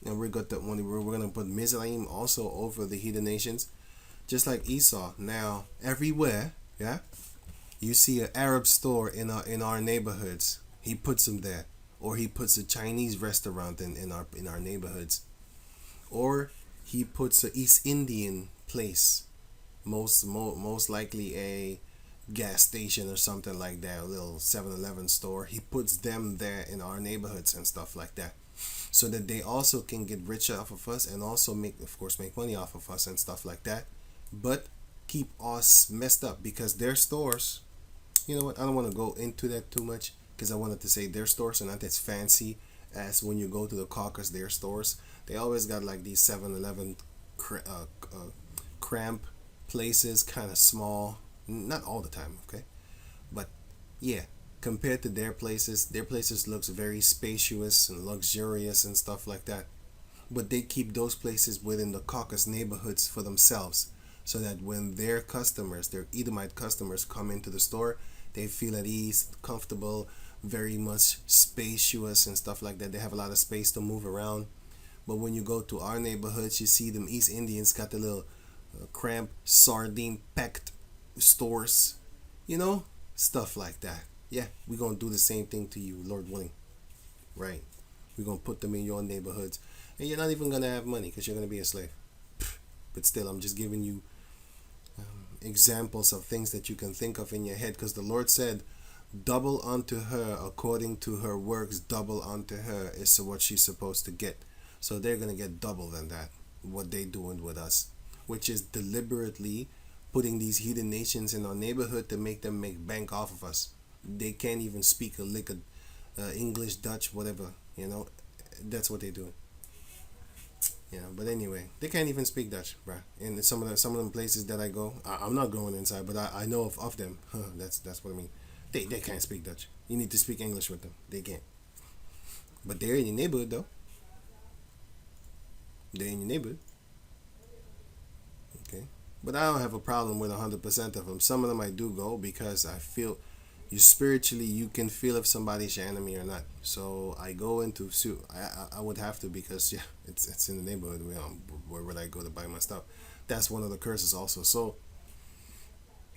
And we're going to put Mizraim also over the heathen nations, just like Esau. Now, everywhere, yeah, you see an Arab store in our neighborhoods, he puts them there, or he puts a Chinese restaurant in our neighborhoods, or he puts a East Indian place, most likely a gas station or something like that, a little 7-Eleven store. He puts them there in our neighborhoods and stuff like that, so that they also can get rich off of us, and also make money off of us and stuff like that, but keep us messed up, because their stores, you know what, I don't want to go into that too much, because I wanted to say their stores are not as fancy as when you go to the Caucasus. Their stores, they always got like these 7-Eleven cramp places, kind of small, not all the time, okay, but yeah, compared to their places looks very spacious and luxurious and stuff like that. But they keep those places within the Caucasus neighborhoods for themselves, so that when their Edomite customers come into the store, they feel at ease, comfortable, very much spacious and stuff like that. They have a lot of space to move around. But when you go to our neighborhoods, you see them East Indians got the little cramped, sardine packed stores, stuff like that. Yeah, we're going to do the same thing to you, Lord willing. Right. We're going to put them in your neighborhoods. And you're not even going to have money, because you're going to be a slave. But still, I'm just giving you examples of things that you can think of in your head, because the Lord said, double unto her according to her works, double unto her is what she's supposed to get. So they're going to get double than that, what they doing with us, which is deliberately putting these heathen nations in our neighborhood to make them make bank off of us. They can't even speak a lick of English, Dutch, whatever, that's what they're doing. But anyway, they can't even speak Dutch, bruh. And some of them places that I go, I'm not going inside, but I know of them. That's what I mean. They can't speak Dutch. You need to speak English with them. They can't. But they're in your neighborhood, though. They're in your neighborhood. Okay. But I don't have a problem with 100% of them. Some of them I do go, because I feel you can feel if somebody's your enemy or not. So I go into I would have to, because it's in the neighborhood. Where would I go to buy my stuff? That's one of the curses also. So,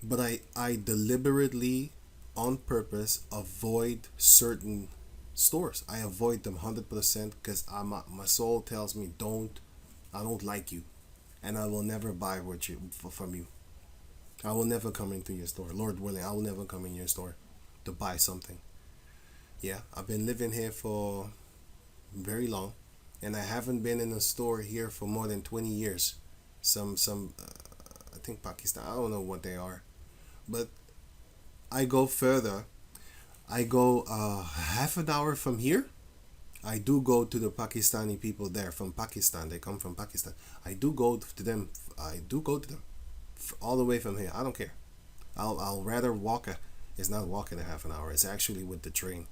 but I deliberately, on purpose, avoid certain stores. I avoid them 100%, because my soul tells me I don't like you, and I will never buy from you. I will never come into your store. Lord willing, I will never come in your store to buy something. Yeah, I've been living here for very long, and I haven't been in a store here for more than 20 years. Some I think Pakistan, I don't know what they are, but I go further. I go half an hour from here. I do go to the Pakistani people there from Pakistan. They come from Pakistan. I do go to them. All the way from here. I don't care. I'll rather walk. It's not walking a half an hour. It's actually with the train,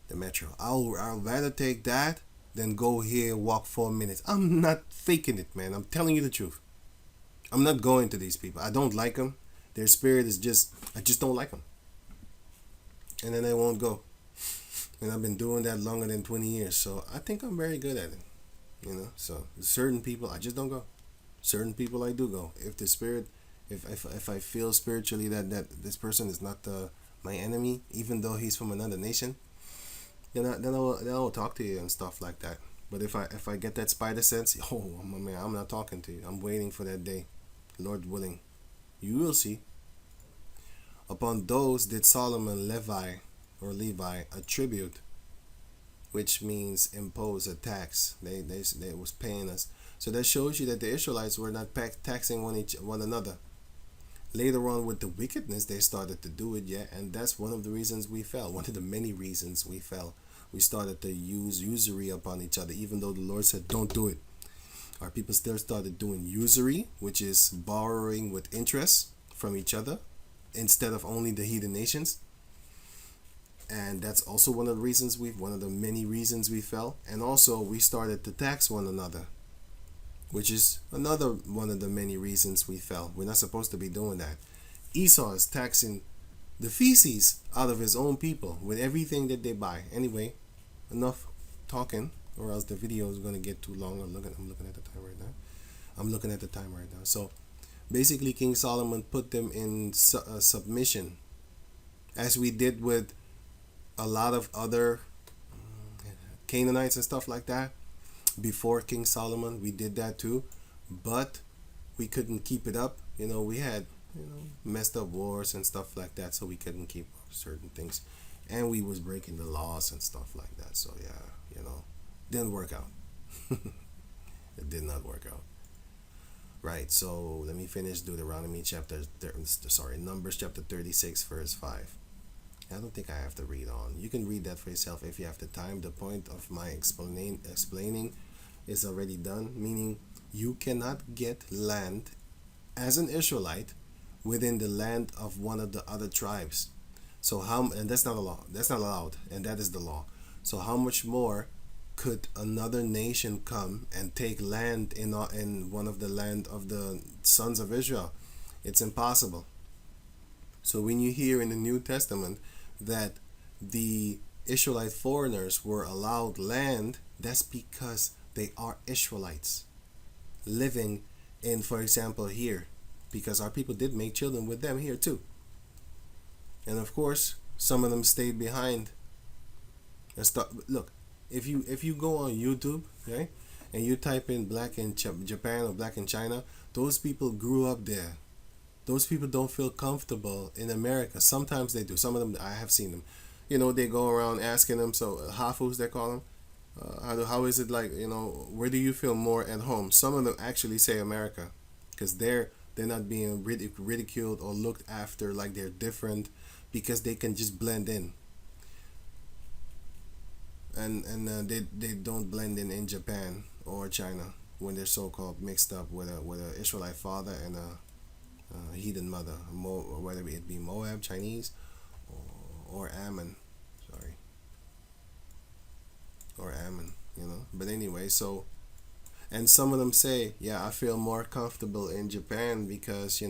the metro. I'll rather take that than go here and walk 4 minutes. I'm not faking it, man. I'm telling you the truth. I'm not going to these people. I don't like them. Their spirit is I just don't like them. And then I won't go. And I've been doing that longer than 20 years. So I think I'm very good at it. So certain people, I just don't go. Certain people I do go. If the spirit, if I feel spiritually that this person is not my enemy, even though he's from another nation, then I'll talk to you and stuff like that. But if I get that spider sense, man, I'm not talking to you. I'm waiting for that day. Lord willing, you will see. Upon those did Solomon Levi a tribute, which means impose a tax. They was paying us. So that shows you that the Israelites were not taxing one another. Later on, with the wickedness, they started to do it, and that's one of the reasons we fell. One of the many reasons we fell. We started to use usury upon each other, even though the Lord said, don't do it. Our people still started doing usury, which is borrowing with interest from each other, instead of only the heathen nations. And that's also one of the many reasons we fell. And also, we started to tax one another, which is another one of the many reasons we fell. We're not supposed to be doing that. Esau is taxing the feces out of his own people with everything that they buy. Anyway, enough talking, or else the video is going to get too long. I'm looking at the time right now. So basically, King Solomon put them in submission, as we did with a lot of other Canaanites and stuff like that. Before King Solomon, we did that too, but we couldn't keep it up. We had messed up wars and stuff like that, so we couldn't keep up certain things, and we was breaking the laws and stuff like that. So yeah, didn't work out. It did not work out. Right. So let me finish Deuteronomy Numbers chapter 36 verse 5. I don't think I have to read on. You can read that for yourself if you have the time. The point of my explaining is already done, meaning you cannot get land as an Israelite within the land of one of the other tribes. So and that's not a law. That's not allowed, and that is the law. So how much more could another nation come and take land in one of the land of the sons of Israel? It's impossible. So when you hear in the New Testament that the Israelite foreigners were allowed land, that's because they are Israelites living in, for example, here, because our people did make children with them here too. And of course, some of them stayed behind. Look, if you go on YouTube, okay, and you type in black in Japan or black in China, those people grew up there. Those people don't feel comfortable in America. Sometimes they do. Some of them, I have seen them. They go around asking them, so hafus they call them, how is it like, where do you feel more at home? Some of them actually say America, because they're not being ridiculed or looked after like they're different, because they can just blend in. And they don't blend in Japan or China when they're so-called mixed up with a Israelite father and a heathen mother, whether it be Moab, Chinese, or Ammon, or Ammon, But anyway, so, and some of them say, yeah, I feel more comfortable in Japan because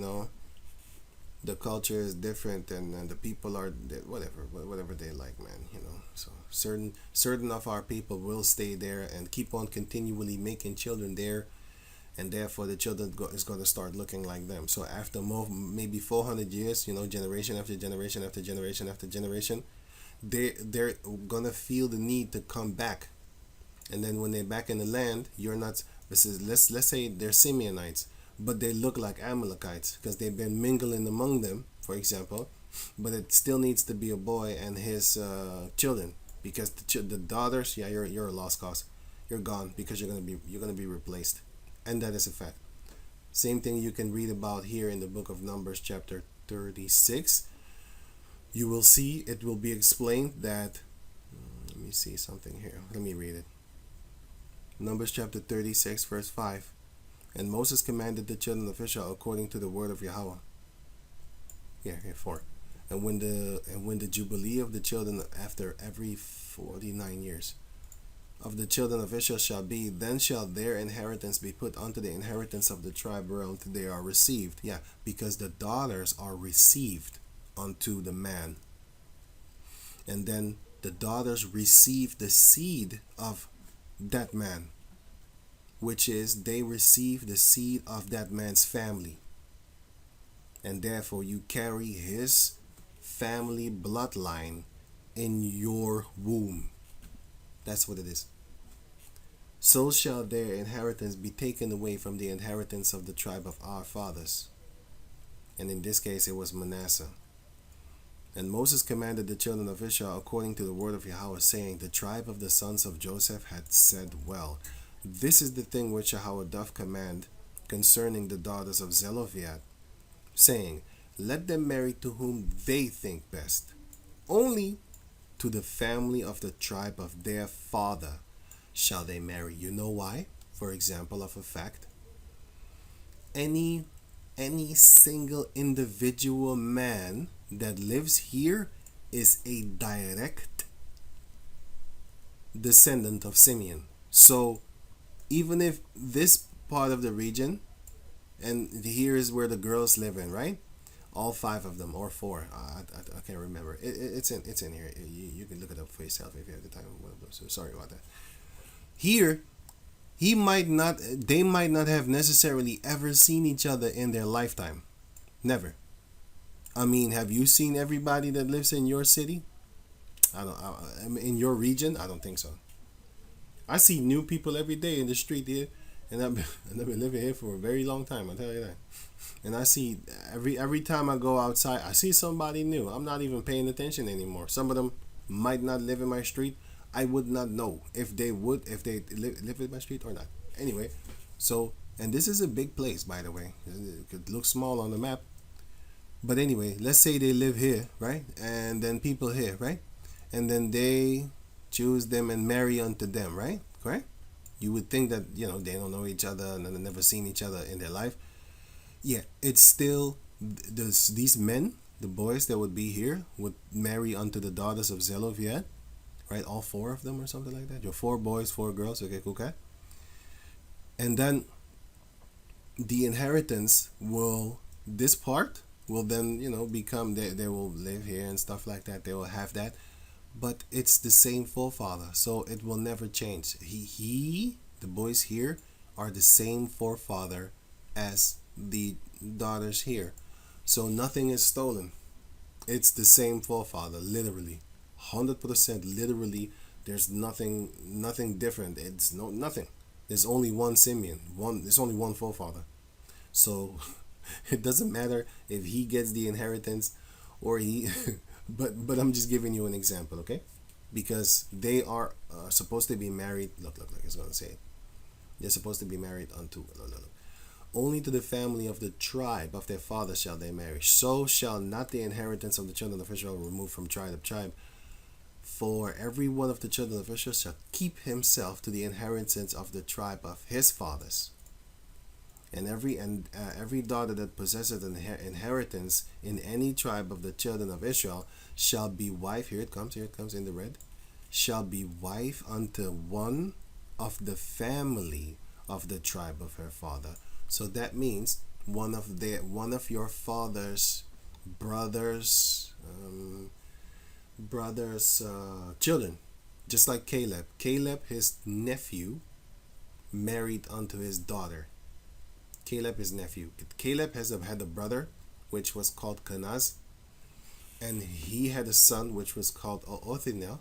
the culture is different, and the people are whatever they like, man. So certain of our people will stay there and keep on continually making children there, and therefore the children is going to start looking like them. So after maybe 400 years, generation after generation after generation after generation, they're gonna feel the need to come back. And then when they're back in the land, let's say they're Simeonites, but they look like Amalekites because they've been mingling among them, for example. But it still needs to be a boy and his children, because the daughters, yeah, you're a lost cause. You're gone, because you're gonna be replaced, and that is a fact. Same thing you can read about here in the book of Numbers chapter 36. You will see it will be explained that. Let me see something here. Let me read it. Numbers chapter 36 verse 5. And Moses commanded the children of Israel according to the word of Yahweh. Here 4. And when the jubilee of the children after every 49 years of the children of Israel shall be, then shall their inheritance be put unto the inheritance of the tribe whereunto they are received. Yeah, because the daughters are received unto the man. And then the daughters receive the seed of that man, which is they receive the seed of that man's family. And therefore you carry his family bloodline in your womb. That's what it is. So shall their inheritance be taken away from the inheritance of the tribe of our fathers. And in this case it was Manasseh. And Moses commanded the children of Israel according to the word of Yahweh, saying, the tribe of the sons of Joseph had said well. This is the thing which Yahweh doth command concerning the daughters of Zelophehad, saying, let them marry to whom they think best. Only to the family of the tribe of their father shall they marry. You know why? For example of a fact, any single individual man that lives here is a direct descendant of Simeon. So even if this part of the region, and here is where the girls live in, right? All five of them, or four. I can't remember. It's in here. You can look it up for yourself if you have the time. So sorry about that. Here, he might not. They might not have necessarily ever seen each other in their lifetime. Never. I mean, have you seen everybody that lives in your city? In your region? I don't think so. I see new people every day in the street here, and I've been living here for a very long time. I'll tell you that. And I see every time I go outside, I see somebody new. I'm not even paying attention anymore. Some of them might not live in my street. I would not know if they live in my street or not. Anyway, so, and this is a big place, by the way. It could look small on the map, but anyway, let's say they live here, right? And then people here, right? And then they choose them and marry unto them, right? Correct? You would think that, they don't know each other and they've never seen each other in their life. Yeah, it's still, these men, the boys that would be here, would marry unto the daughters of Zelophehad, right? All four of them or something like that. Your 4 boys, 4 girls, okay, cool, okay? And then the inheritance this part will then, become, they will live here and stuff like that. They will have that. But it's the same forefather, so it will never change. The boys here are the same forefather as the daughters here. So nothing is stolen. It's the same forefather, literally. 100% literally. There's nothing different. It's nothing. There's only one Simeon. There's only one forefather. So it doesn't matter if he gets the inheritance or he but I'm just giving you an example, okay? Because they are supposed to be married. Look, it's going to say it. They're supposed to be married unto only to the family of the tribe of their father shall they marry. So shall not the inheritance of the children of Israel remove from tribe to tribe. For every one of the children of Israel shall keep himself to the inheritance of the tribe of his fathers. And every daughter that possesseth an inheritance in any tribe of the children of Israel shall be wife. Here it comes in the red. Shall be wife unto one of the family of the tribe of her father. So that means one of your father's brothers children, just like Caleb. Caleb, his nephew, married unto his daughter. Caleb, his nephew. Caleb had a brother which was called Kenaz, and he had a son which was called Othniel,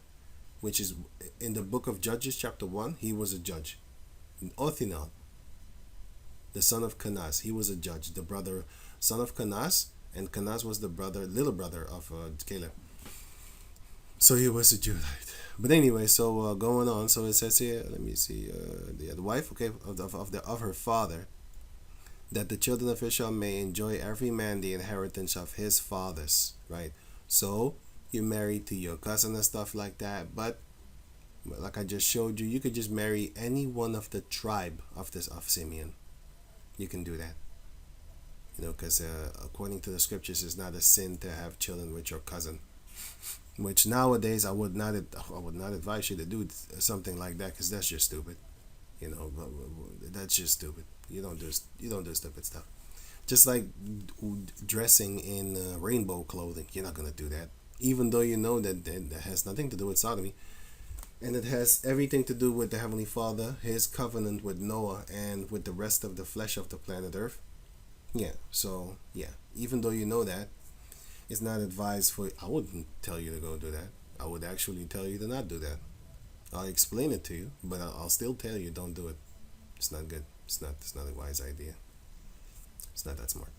which is in the book of Judges chapter 1. He was a judge. Othniel, the son of Kenaz, he was a judge, the son of Kenaz, and Kenaz was the little brother of Caleb. So he was a Judite. But anyway, so going on, so it says here, let me see, the wife, okay, of her father, that the children of Israel may enjoy every man the inheritance of his fathers, right? So you married to your cousin and stuff like that, but like I just showed you, you could just marry any one of the tribe of Simeon. You can do that, because according to the scriptures, it's not a sin to have children with your cousin. Which nowadays I would not advise you to do something like that, because that's just stupid. That's just stupid. You don't do stupid stuff. Just like dressing in rainbow clothing, you're not gonna do that, even though you know that has nothing to do with sodomy, and it has everything to do with the Heavenly Father, His covenant with Noah, and with the rest of the flesh of the planet Earth. Yeah. So yeah, even though you know that, it's not advised for. I wouldn't tell you to go do that. I would actually tell you to not do that. I'll explain it to you, but I'll still tell you don't do it. It's not good. It's not a wise idea. It's not that smart.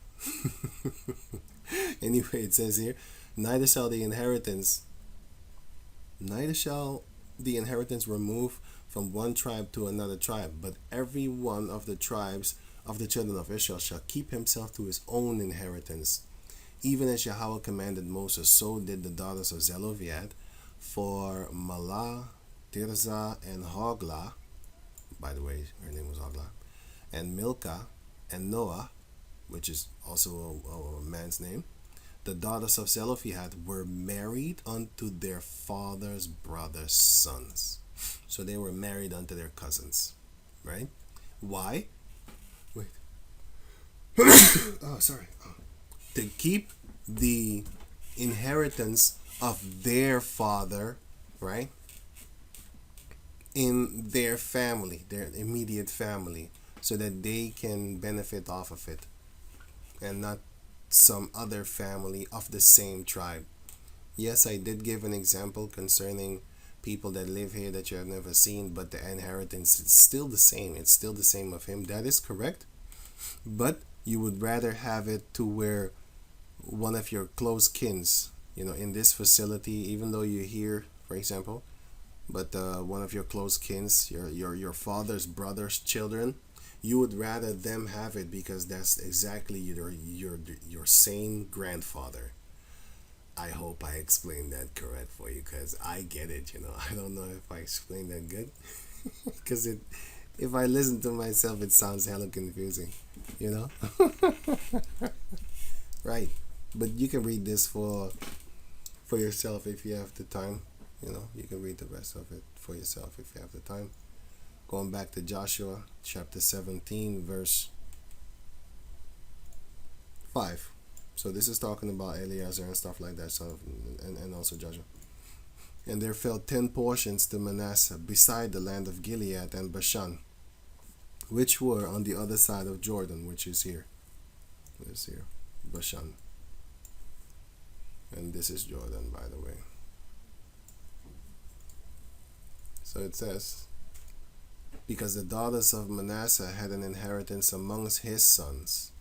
Anyway, it says here, neither shall the inheritance remove from one tribe to another tribe, but every one of the tribes of the children of Israel shall keep himself to his own inheritance. Even as Yahweh commanded Moses, so did the daughters of Zelophehad, for Mahlah, Tirzah, and Hoglah. By the way, her name was Hoglah, and Milcah, and Noah, which is also a man's name. The daughters of Zelophehad were married unto their father's brother's sons. So they were married unto their cousins, right? Why? Wait. Oh, sorry. To keep the inheritance of their father, right? In their family, their immediate family, so that they can benefit off of it and not some other family of the same tribe. Yes, I did give an example concerning people that live here that you have never seen, but the inheritance is still the same. It's still the same of him. That is correct. But you would rather have it to where one of your close kins, in this facility, even though you're here, for example, but one of your close kins, your father's brother's children, you would rather them have it because that's exactly your same grandfather. I hope I explained that correct for you, because I get it. I don't know if I explained that good, because if I listen to myself, it sounds hella confusing. You know, right? But you can read this for yourself if you have the time. You can read the rest of it for yourself if you have the time. Going back to Joshua chapter 17, verse 5. So this is talking about Eliezer and stuff like that, and also Joshua. And there fell 10 portions to Manasseh beside the land of Gilead and Bashan, which were on the other side of Jordan, which is here. This here, Bashan. And this is Jordan, by the way. So it says, because the daughters of Manasseh had an inheritance amongst his sons,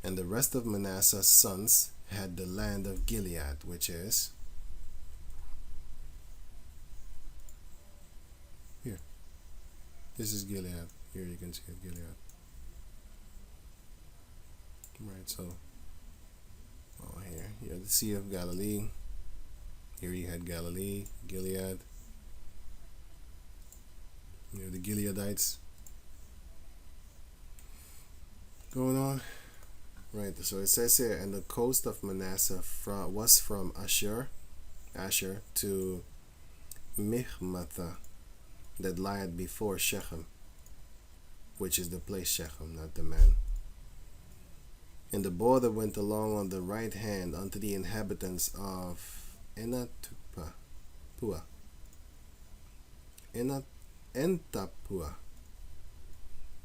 and the rest of Manasseh's sons had the land of Gilead, which is here. This is Gilead. Here you can see it, Gilead. Right, so here you have the Sea of Galilee. Here you had Galilee, Gilead. You have the Gileadites going on. Right, so it says here, and the coast of Manasseh was from Asher to Michmathah, that lieth before Shechem, which is the place Shechem, not the man. And the border went along on the right hand unto the inhabitants of Entapua.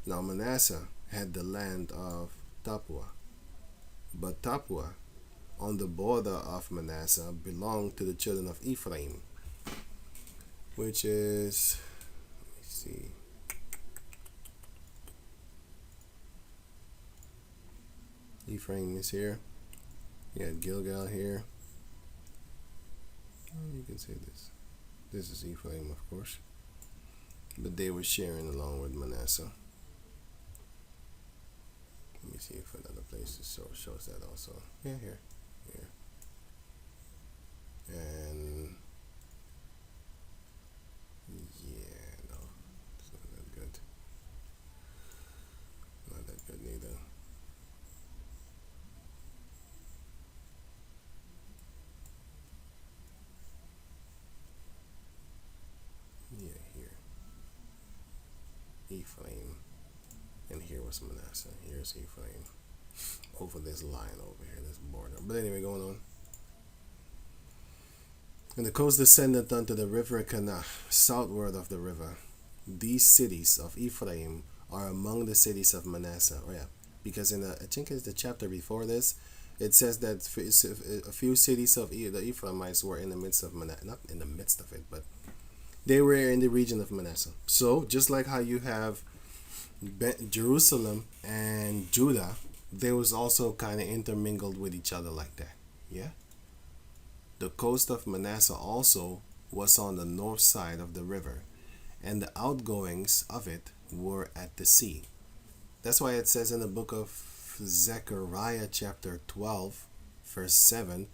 Now Manasseh had the land of Tapua, but Tapua, on the border of Manasseh, belonged to the children of Ephraim, which is, let me see, Ephraim is here. You had Gilgal here. You can see this. This is Ephraim, of course. But they were sharing along with Manasseh. Let me see if another place shows that also. Yeah, here. And yeah, no, it's not that good. Not that good neither. Yeah, here. Ephraim. And here was Manasseh. Here's Ephraim. Over this line over here, this border. But anyway, going on. And the coast descended unto the river Kanah, southward of the river. These cities of Ephraim are among the cities of Manasseh. Oh yeah, because I think it's the chapter before this, it says that a few cities of the Ephraimites were in the midst of Manasseh. Not in the midst of it, but they were in the region of Manasseh. So, just like how you have Jerusalem and Judah, they was also kind of intermingled with each other like that. Yeah? The coast of Manasseh also was on the north side of the river, and the outgoings of it were at the sea. That's why it says in the book of Zechariah chapter 12, verse 7,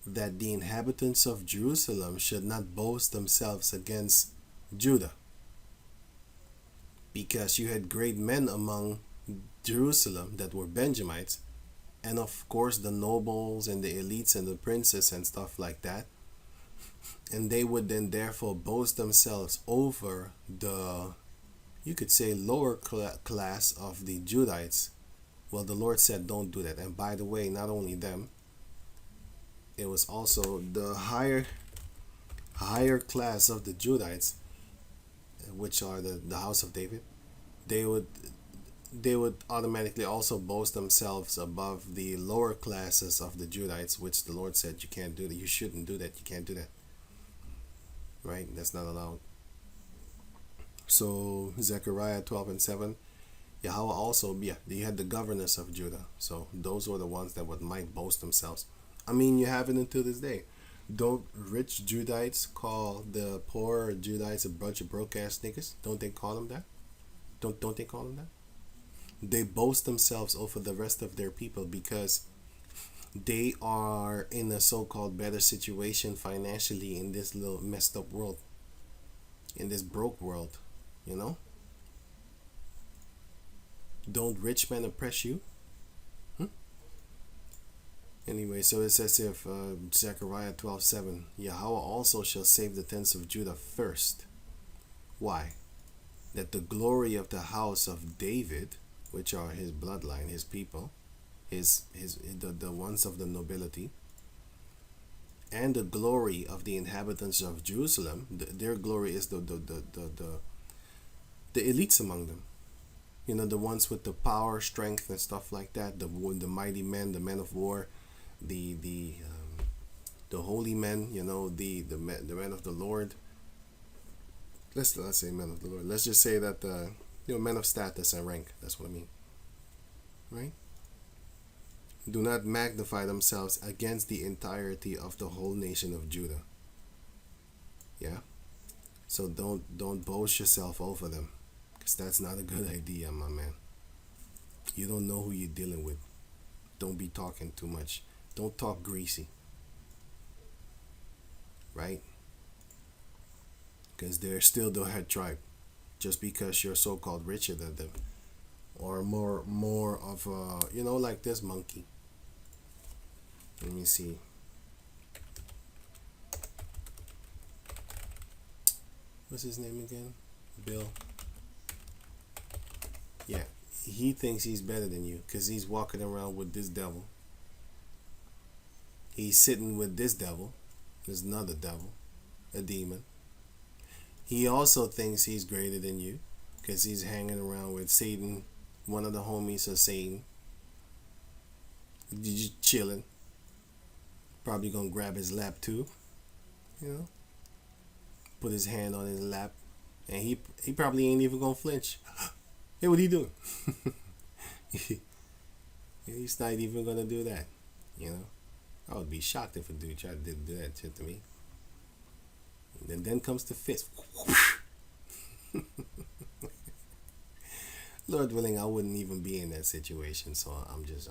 that the inhabitants of Jerusalem should not boast themselves against Judah, because you had great men among Jerusalem that were Benjamites, and of course the nobles and the elites and the princes and stuff like that, and they would then therefore boast themselves over the, you could say, lower class of the Judites. Well, the Lord said don't do that. And by the way, not only them, it was also the higher class of the Judites, which are the house of David. They would automatically also boast themselves above the lower classes of the Judites, which the Lord said you can't do that. You shouldn't do that. You can't do that. Right? That's not allowed. So Zechariah 12:7, Yahweh also, they had the governors of Judah. So those were the ones that might boast themselves. I mean, you have it until this day. Don't rich Judites call the poor Judites a bunch of broke ass niggas? Don't they call them that? Don't they call them that? They boast themselves over the rest of their people because they are in a so-called better situation financially in this little messed up world, in this broke world, you know? Don't rich men oppress you? Anyway, so it says here, Zechariah 12:7, Yahweh also shall save the tents of Judah first. Why? That the glory of the house of David, which are his bloodline, his people, the ones of the nobility, and the glory of the inhabitants of Jerusalem, their glory is the elites among them. You know, the ones with the power, strength, and stuff like that. The mighty men, the men of war, the holy men. You know, the men of the Lord. Let's say men of the Lord. Let's just say that men of status and rank. That's what I mean. Right? Do not magnify themselves against the entirety of the whole nation of Judah. Yeah. So don't boast yourself over them, because that's not a good idea, my man. You don't know who you're dealing with. Don't be talking too much. Don't talk greasy. Right? Because they're still the head tribe. Just because you're so-called richer than them, or more of a, like this monkey. Let me see. What's his name again? Bill. Yeah, he thinks he's better than you because he's walking around with this devil. He's sitting with this devil. There's another devil, a demon. He also thinks he's greater than you because he's hanging around with Satan, one of the homies of Satan. Just chilling. Probably gonna grab his lap too. Put his hand on his lap, and he probably ain't even gonna flinch. Hey, what he doing? He's not even gonna do that. I would be shocked if a dude tried to do that shit to me. And then comes the fist. Lord willing, I wouldn't even be in that situation, so I'm just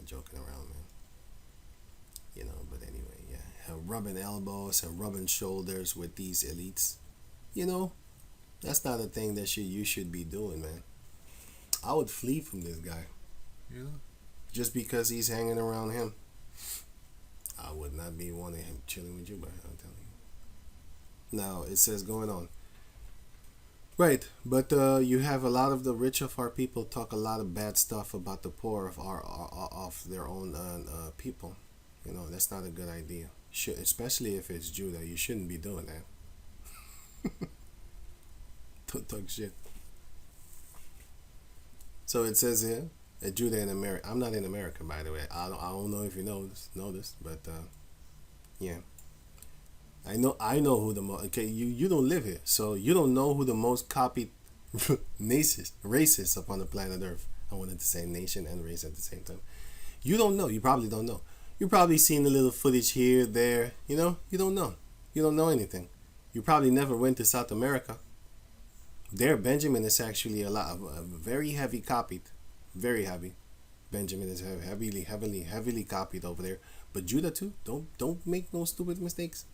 joking around, man. But anyway, yeah, rubbing elbows and rubbing shoulders with these elites, that's not a thing that you should be doing, man. I would flee from this guy, just because he's hanging around him. I would not be wanting him chilling with you, but I'm telling you. Now it says going on. Right, but you have a lot of the rich of our people talk a lot of bad stuff about the poor of their own people. That's not a good idea. Especially if it's Judah, you shouldn't be doing that. Don't talk shit. So it says here, Judah in America. I'm not in America, by the way. I don't know if you know this, but yeah. I know who the most. Okay, you don't live here, so you don't know who the most copied racist upon the planet Earth. I wanted to say nation and race at the same time. You don't know. You probably don't know. You probably seen a little footage here, there. You don't know. You don't know anything. You probably never went to South America. There, Benjamin is actually a very heavy copied. Very heavy. Benjamin is heavily copied over there. But Judah too. Don't make no stupid mistakes.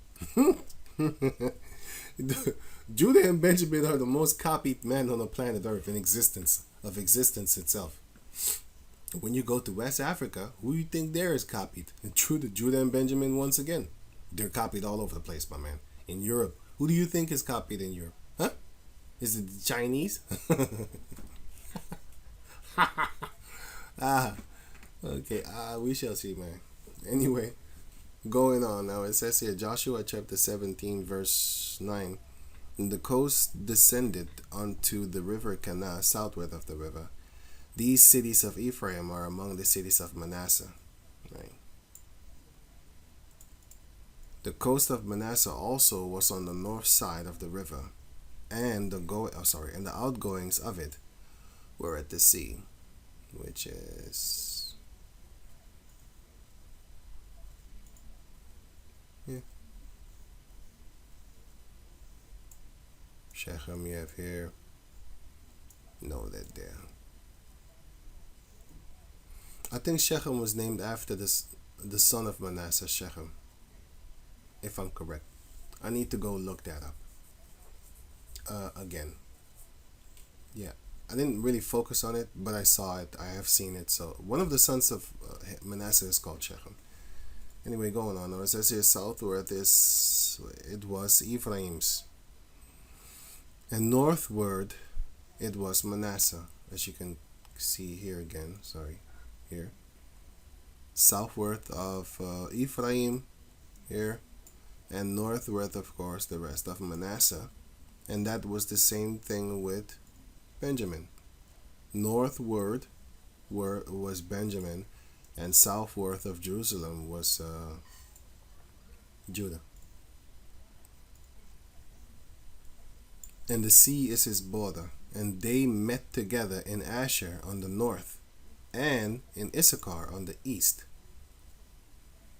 Judah and Benjamin are the most copied men on the planet Earth in existence itself. When you go to West Africa, who you think there is copied? Judah and Benjamin once again. They're copied all over the place, my man. In Europe, who do you think is copied in Europe? Huh? Is it the Chinese? Okay, we shall see, man. Anyway, Going on now, it says here, Joshua chapter 17, verse 9. And the coast descended unto the river Canaan, southward of the river. These cities of Ephraim are among the cities of Manasseh. Right. The coast of Manasseh also was on the north side of the river, and the outgoings of it were at the sea, which is Shechem. You have here. No, that there. I think Shechem was named after the son of Manasseh, Shechem, if I'm correct. I need to go look that up again. Yeah, I didn't really focus on it, but I saw it. I have seen it. So one of the sons of Manasseh is called Shechem. Anyway, going on. Now it says here, southward it was Ephraim's, and northward it was Manasseh, as you can see here again. Sorry, here. Southward of Ephraim, here, and northward, of course, the rest of Manasseh, and that was the same thing with Benjamin. Northward was Benjamin, and southward of Jerusalem was Judah. And the sea is his border, and they met together in Asher on the north, and in Issachar on the east.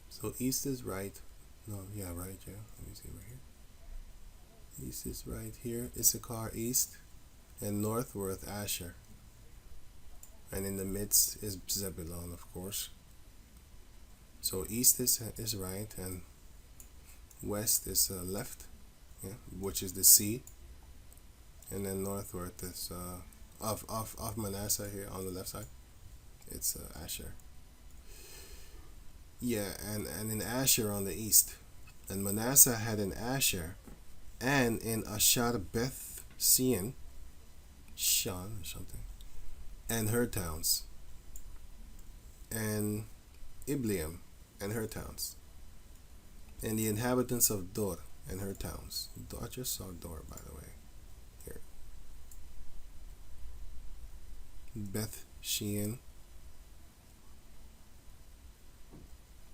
So east is right. No, yeah, right, yeah. Let me see right here. East is right here, Issachar east, and northward Asher. And in the midst is Zebulun, of course. So east is right, and west is left, yeah, which is the sea. And then northward is of Manasseh here on the left side. It's Asher. Yeah, and in Asher on the east. And Manasseh had in Asher and in Ashar Beth Sean or something, and her towns, and Ibleam and her towns, and the inhabitants of Dor and her towns. I just saw Dor, by the way. Here. Beth Shean